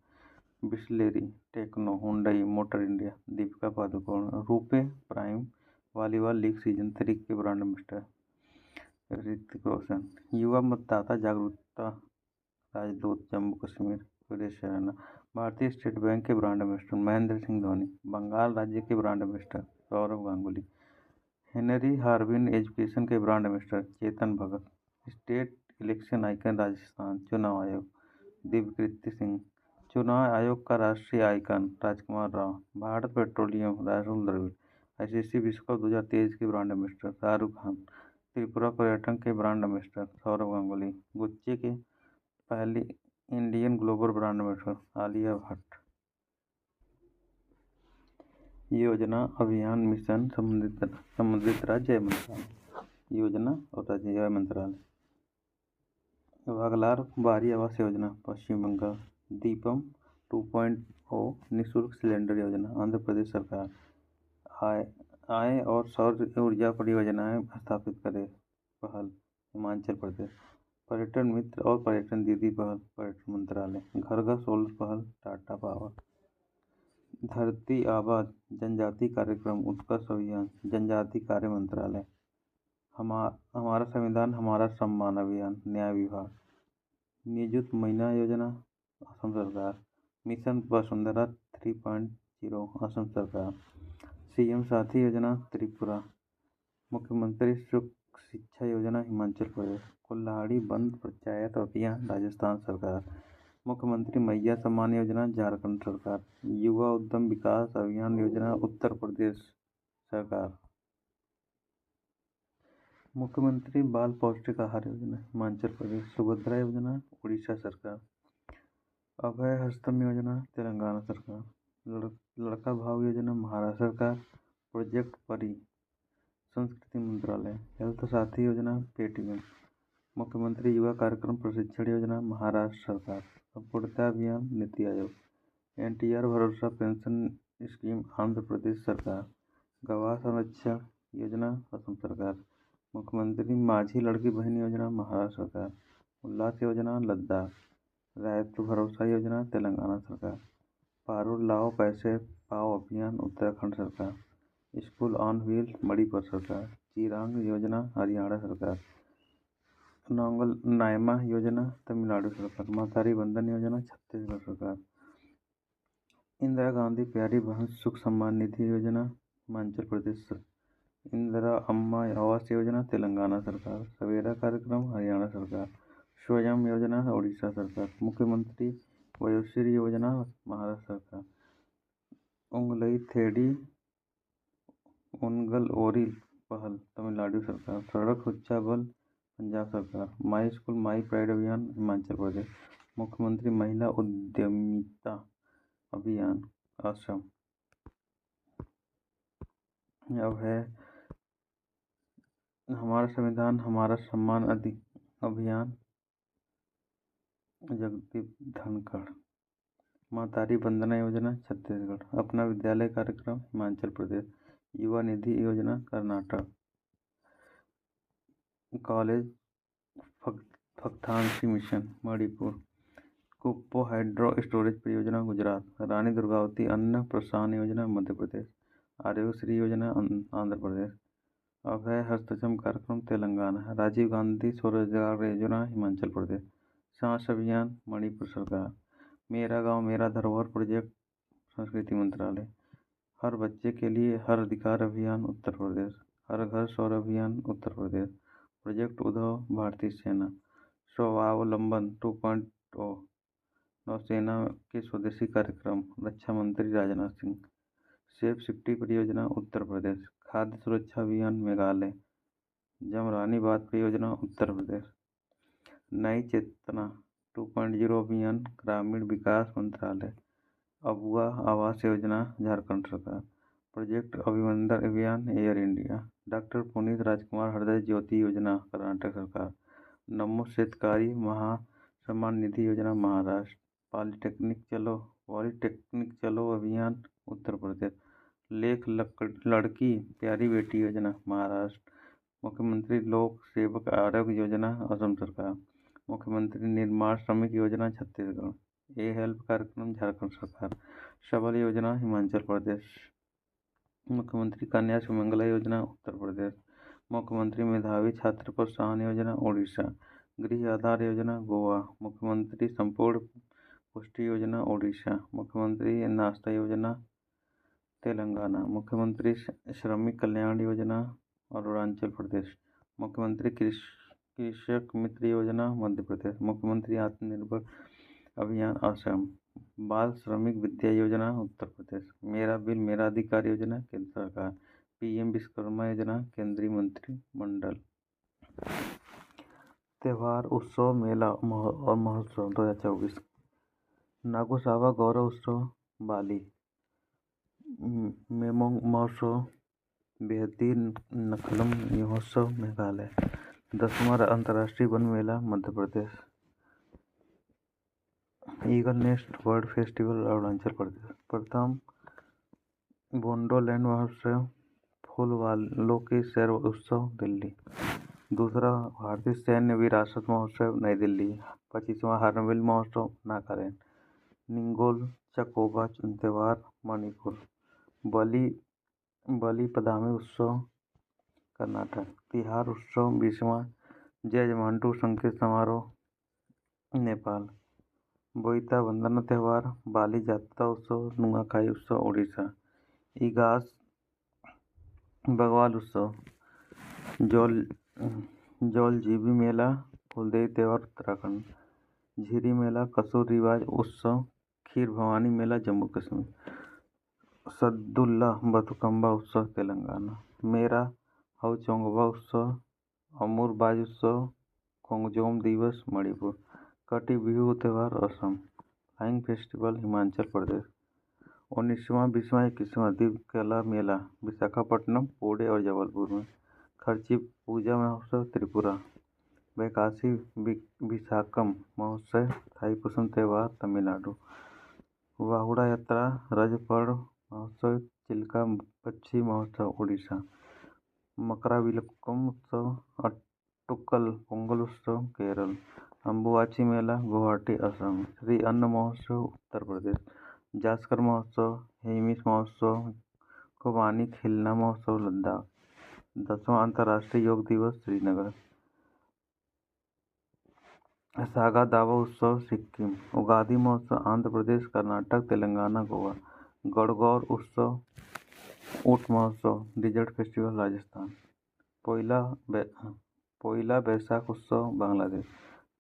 Bisleri techno Hyundai motor India Deepika Padukone, रूपे प्राइम वॉलीबॉल लीग सीजन 3 के ब्रांड एम्बेसडर ऋतिक रोशन, युवा मतदाता जागरूकता राजदूत जम्मू कश्मीर सुरेश रैना, भारतीय स्टेट बैंक के ब्रांड एम्बेसडर महेंद्र सिंह धोनी, बंगाल राज्य के brand ambassador Saurabh Ganguly, Henry Harvin education के brand ambassador Chetan Bhagat, state election icon Rajasthan चुनाव आयोग दिव्यकृति सिंह, चुनाव आयोग का राष्ट्रीय आइकन राजकुमार राव, भारत पेट्रोलियम राहुल द्रविड़, आईसीसी विश्व कप 2023 के ब्रांड एम्बेसडर शाहरुख खान, त्रिपुरा पर्यटन के brand ambassador Saurabh Ganguly, Gucci के पहली Indian global brand ambassador Alia Bhatt. योजना अभियान मिशन संबंधित राज्य मंत्रालय योजना और राज्य मंत्रालय वागलार बारी आवास योजना पश्चिम बंगाल, दीपम 2.0 निःशुल्क सिलेंडर योजना आंध्र प्रदेश सरकार, आय और सौर ऊर्जा परियोजनाएं स्थापित करे पहल हिमाचल प्रदेश, पर्यटन मित्र और पर्यटन दीदी पहल पर्यटन मंत्रालय, घर घर सोलर पहल टाटा पावर, धरती आबाद जनजाति कार्यक्रम उत्कर्ष अभियान जनजाति कार्य मंत्रालय, हमारा संविधान हमारा सम्मान अभियान न्याय विभाग, नियुक्त महीना योजना असम सरकार, मिशन वसुंधरा 3.0 असम सरकार, सीएम साथी योजना त्रिपुरा, मुख्यमंत्री सुख शिक्षा योजना हिमाचल प्रदेश, कुल्हाड़ी बंद पंचायत अभियान राजस्थान सरकार, मुख्यमंत्री मैया सम्मान योजना झारखंड सरकार, युवा उद्यम विकास अभियान योजना उत्तर प्रदेश सरकार, मुख्यमंत्री बाल पौष्टिक आहार योजना हिमाचल प्रदेश, सुभद्रा योजना उड़ीसा सरकार, अभय हस्तम योजना तेलंगाना सरकार, लड़का भाव योजना महाराष्ट्र सरकार, प्रोजेक्ट परी संस्कृति मंत्रालय, हेल्थ साथी योजना पेटीएम, मुख्यमंत्री युवा कार्यक्रम प्रशिक्षण योजना महाराष्ट्र सरकार, संपूर्णता अभियान नीति आयोग, एनटीआर भरोसा पेंशन स्कीम आंध्र प्रदेश सरकार, गवाह संरक्षण योजना असम सरकार, मुख्यमंत्री माझी लड़की बहन योजना महाराष्ट्र सरकार, उल्लास योजना लद्दाख, रायत्र भरोसा योजना तेलंगाना सरकार, पारुल लाओ पैसे पाओ अभियान उत्तराखंड सरकार, स्कूल ऑन व्हील मणिपुर सरकार, चिरांग योजना हरियाणा सरकार, नोंगल नायमा योजना तमिलनाडु सरकार, महतारी बंधन योजना छत्तीसगढ़ सरकार, इंदिरा गांधी प्यारी बहन सुख सम्मान निधि योजना हिमाचल प्रदेश, इंदिरा अम्मा आवास योजना तेलंगाना सरकार, सवेरा कार्यक्रम हरियाणा सरकार, स्वयं योजना उड़ीसा सरकार, मुख्यमंत्री वयोश्री योजना महाराष्ट्र सरकार, उंगलई थेड़ी उनगल ओरी पहल तमिलनाडु सरकार, सड़क सुरक्षा बल पंजाब सरकार, माई स्कूल माई प्राइड अभियान हिमाचल प्रदेश, मुख्यमंत्री महिला उद्यमिता अभियान असम। अब है हमारा संविधान हमारा सम्मान अभियान जगदीप धनखड़, महतारी वंदना योजना छत्तीसगढ़, अपना विद्यालय कार्यक्रम हिमाचल प्रदेश, युवा निधि योजना कर्नाटक, कॉलेज फगथानसी मिशन मणिपुर, कुप्पो हाइड्रो स्टोरेज परियोजना गुजरात, रानी दुर्गावती अन्न प्रोत्साहन योजना मध्य प्रदेश, आरोग्यश्री योजना आंध्र प्रदेश, अभय हस्तचम कार्यक्रम तेलंगाना, राजीव गांधी स्वरोजगार योजना हिमाचल प्रदेश, सांस अभियान मणिपुर सरकार, मेरा गांव मेरा धरोहर प्रोजेक्ट संस्कृति मंत्रालय, हर बच्चे के लिए हर अधिकार अभियान उत्तर प्रदेश, हर घर सौर अभियान उत्तर प्रदेश, प्रोजेक्ट उद्धव भारतीय सेना, स्वावलंबन 2.0 नौसेना के स्वदेशी कार्यक्रम रक्षा मंत्री राजनाथ सिंह, सेफ सिटी परियोजना उत्तर प्रदेश, खाद्य सुरक्षा अभियान मेघालय, जमरानी बांध परियोजना उत्तर प्रदेश, नई चेतना 2.0 अभियान ग्रामीण विकास मंत्रालय, अबुआ आवास योजना झारखंड सरकार, प्रोजेक्ट अभिनंदन अभियान एयर इंडिया, डॉक्टर पुनीत राजकुमार हृदय ज्योति योजना कर्नाटक सरकार, नमो शेतकारी महासम्मान निधि योजना महाराष्ट्र, पॉलिटेक्निक चलो अभियान उत्तर प्रदेश, लेख लड़की प्यारी बेटी योजना महाराष्ट्र, मुख्यमंत्री लोक सेवक आरोग्य योजना असम सरकार, मुख्यमंत्री निर्माण श्रमिक योजना छत्तीसगढ़, ए हेल्प कार्यक्रम झारखंड सरकार, सबल योजना हिमाचल प्रदेश, मुख्यमंत्री कन्या सुमंगला योजना उत्तर प्रदेश, मुख्यमंत्री मेधावी छात्र प्रोत्साहन योजना ओडिशा, गृह आधार योजना गोवा, मुख्यमंत्री संपूर्ण पुष्टि योजना ओडिशा, मुख्यमंत्री नाश्ता योजना तेलंगाना, मुख्यमंत्री श्रमिक कल्याण योजना अरुणाचल प्रदेश, मुख्यमंत्री कृषक मित्र योजना मध्य प्रदेश, मुख्यमंत्री आत्मनिर्भर अभियान असम, बाल श्रमिक विद्या योजना उत्तर प्रदेश, मेरा बिल मेरा अधिकार योजना केंद्र सरकार, पीएम विश्वकर्मा योजना केंद्रीय मंत्रिमंडल। त्योहार उत्सव मेला और महोत्सव 2024, नागोसावा गौरव उत्सव बाली, मेमोंग महोत्सव बेहती नखलम महोत्सव मेघालय, 10वां अंतर्राष्ट्रीय वन मेला Madhya Pradesh, eagle nest world festival Arunachal Pradesh, प्रथम बोडोलैंड महोत्सव फूलवालों के सैर उत्सव दिल्ली, दूसरा भारतीय सैन्य विरासत महोत्सव नई दिल्ली, 25वां हार्नबिल महोत्सव नागालैंड, निंगोल चकोबा त्योहार मणिपुर, बलि पदामी उत्सव कर्नाटक, तिहार उत्सव 20वां जयजमांटू संकेत समारोह नेपाल, बोईता वंदना त्योहार बाली जात्रा उत्सव नुआखाई उत्सव ओडिशा, इगास बगवाल उत्सव, जौलजीबी मेला फुलदेई त्योहार उत्तराखंड, झिरी मेला कसूर रिवाज उत्सव खीर भवानी मेला जम्मू कश्मीर, सद्दुल्ला बथुकम्बा उत्सव तेलंगाना, मेरा हाउ चोंगबा उत्सव अमूर बाज उत्सव खोंगजोम दिवस मणिपुर, कटी बिहू त्योहार असम, फ्लाइंग फेस्टिवल हिमाचल प्रदेश, 19वां 20वां 21वां दीप कला मेला विशाखापट्टनम पुणे और जबलपुर में, खर्ची पूजा महोत्सव त्रिपुरा, वैकासी विशाखम महोत्सव थाईपुसम त्योहार तमिलनाडु, वाहुड़ा यात्रा रजपर्व महोत्सव चिल्का पक्षी महोत्सव ओडिशा, मकराविलक्कम उत्सव अट्टुक्कल पोंगल उत्सव केरल, अम्बुवाची मेला गुवाहाटी असम, श्री अन्न महोत्सव उत्तर प्रदेश, जास्कर महोत्सव हेमिस महोत्सव खुबानी खिलना महोत्सव लद्दाख, 10वां अंतर्राष्ट्रीय योग दिवस श्रीनगर, सागा दावा उत्सव सिक्किम, उगादी महोत्सव आंध्र प्रदेश कर्नाटक तेलंगाना गोवा, गणगौर उत्सव ऊंट महोत्सव डिजर्ट फेस्टिवल राजस्थान, पोइला बैसाख उत्सव बांग्लादेश,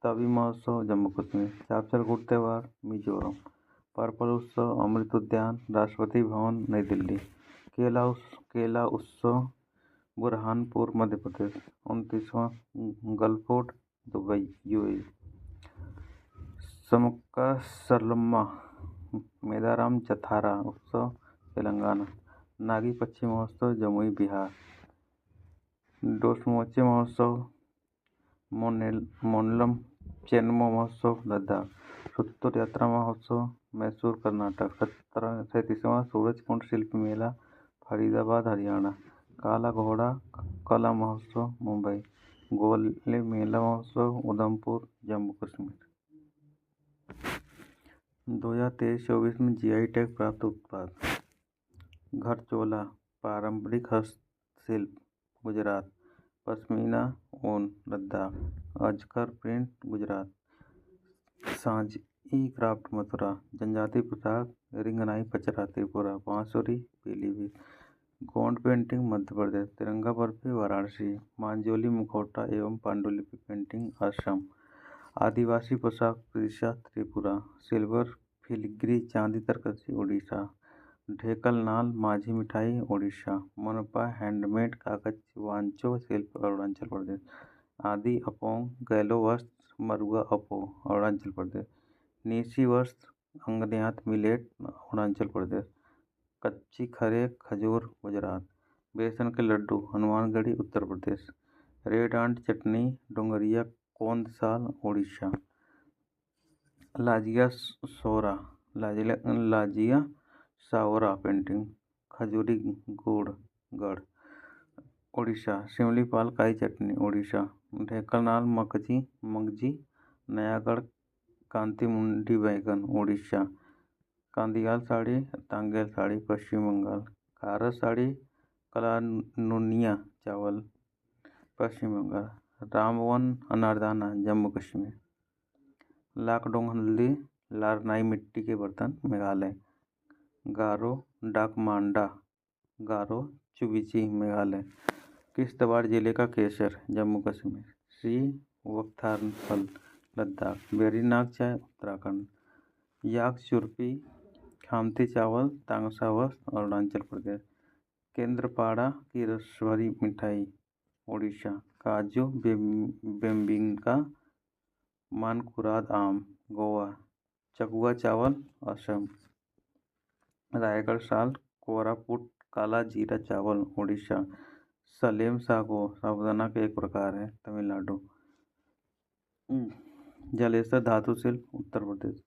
तवी महोत्सव जम्मू कश्मीर, चापचल गुड़ त्योहार मिजोरम, पर्पल उत्सव अमृत उद्यान राष्ट्रपति भवन नई दिल्ली, केला उत्सव बुरहानपुर मध्य प्रदेश, 29वां गलफोर्ट दुबई यूएई, समक्का सरलम्मा मेदाराम जथारा उत्सव तेलंगाना, नागी पक्षी महोत्सव जमुई बिहार, डोसमोचे महोत्सव मोनलम चेन्मो महोत्सव लद्दाख, सुत्तूर यात्रा महोत्सव मैसूर कर्नाटक, 37वां सूरजकुंड शिल्प मेला फरीदाबाद हरियाणा, काला घोड़ा कला महोत्सव मुंबई, गोले मेला महोत्सव उधमपुर जम्मू कश्मीर। 2023-24 में जीआई टैग प्राप्त उत्पाद घरचोला पारंपरिक हस्तशिल्प गुजरात, पश्मीना ऊन लद्दाख, अजकर प्रिंट गुजरात, सांची क्राफ्ट मथुरा, जनजाति पोशाक रिंगनाई पचरा त्रिपुरा, बांसुरी पीलीभीत, गोंड पेंटिंग मध्य प्रदेश, तिरंगा बर्फी वाराणसी, मांझोली मुखौटा एवं पांडुलिपि पेंटिंग असम, आदिवासी पोशाक उड़ीसा त्रिपुरा, सिल्वर फिलिग्री चांदी तरकसी उड़ीसा, ढेकल नाल माझी मिठाई उड़ीसा, मनपा हैंडमेड कागज वांचो शिल्प अरुणाचल प्रदेश, आदि अपोंग गैलो वस्त्र मरुआ अपो अरुणाचल प्रदेश, नीसी वस्त्र अंगन्यात मिलेट अरुणाचल प्रदेश, कच्ची खरे खजूर गुजरात, बेसन के लड्डू हनुमानगढ़ी उत्तर प्रदेश, रेड आंट चटनी डोंगरिया कोंदसाल उड़ीसा, लाजिया सावरा पेंटिंग खजूरी गढ़ उड़ीसा, शिमलीपाल काई चटनी उड़ीसा, ढेकलनाल मगजी नयागढ़ कांति मुंडी बैगन उड़ीसा, कांदियाल साड़ी तांगेल साड़ी पश्चिम बंगाल, कारस साड़ी कलानुनिया चावल पश्चिम बंगाल, रामवन अनारदाना जम्मू कश्मीर, लाकडोंग हल्दी लारनाई मिट्टी के बर्तन मेघालय, गारो डाकमांडा गारो चुबिची मेघालय, किश्तवाड़ जिले का केसर जम्मू कश्मीर, श्री वक्थारनफल लद्दाख, बेरीनाग चाय उत्तराखंड, याक चुरपी खामती चावल तांगसा वस्त्र अरुणाचल प्रदेश, केंद्रपाड़ा की रसभरी मिठाई उड़ीसा, काजू बेम्बिका मानकुराद आम गोवा, चकुआ चावल असम, रायगढ़ साल कोरापुट काला जीरा चावल उड़ीसा, सलेम सागो साबूदाना का एक प्रकार है तमिलनाडु, जलेसर धातु शिल्प उत्तर प्रदेश,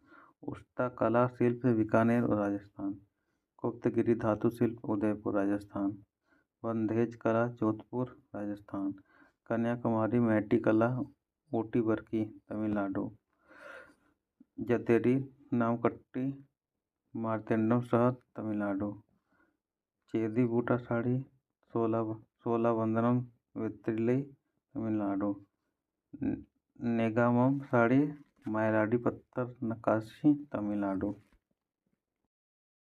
उस्ता कला शिल्प बीकानेर राजस्थान, गुप्तगिरी धातु शिल्प उदयपुर राजस्थान, बंधेज कला जोधपुर राजस्थान, कन्याकुमारी मैटी कला ऊटी बरकी तमिलनाडु, जतेरी नामकट्टी मार्तेंडम शहर तमिलनाडु, चेदी बूटा साड़ी सोला वंदनम वेत्रिलई तमिलनाडु, नेगामम साड़ी मायलाडी पत्थर नक्काशी तमिलनाडु।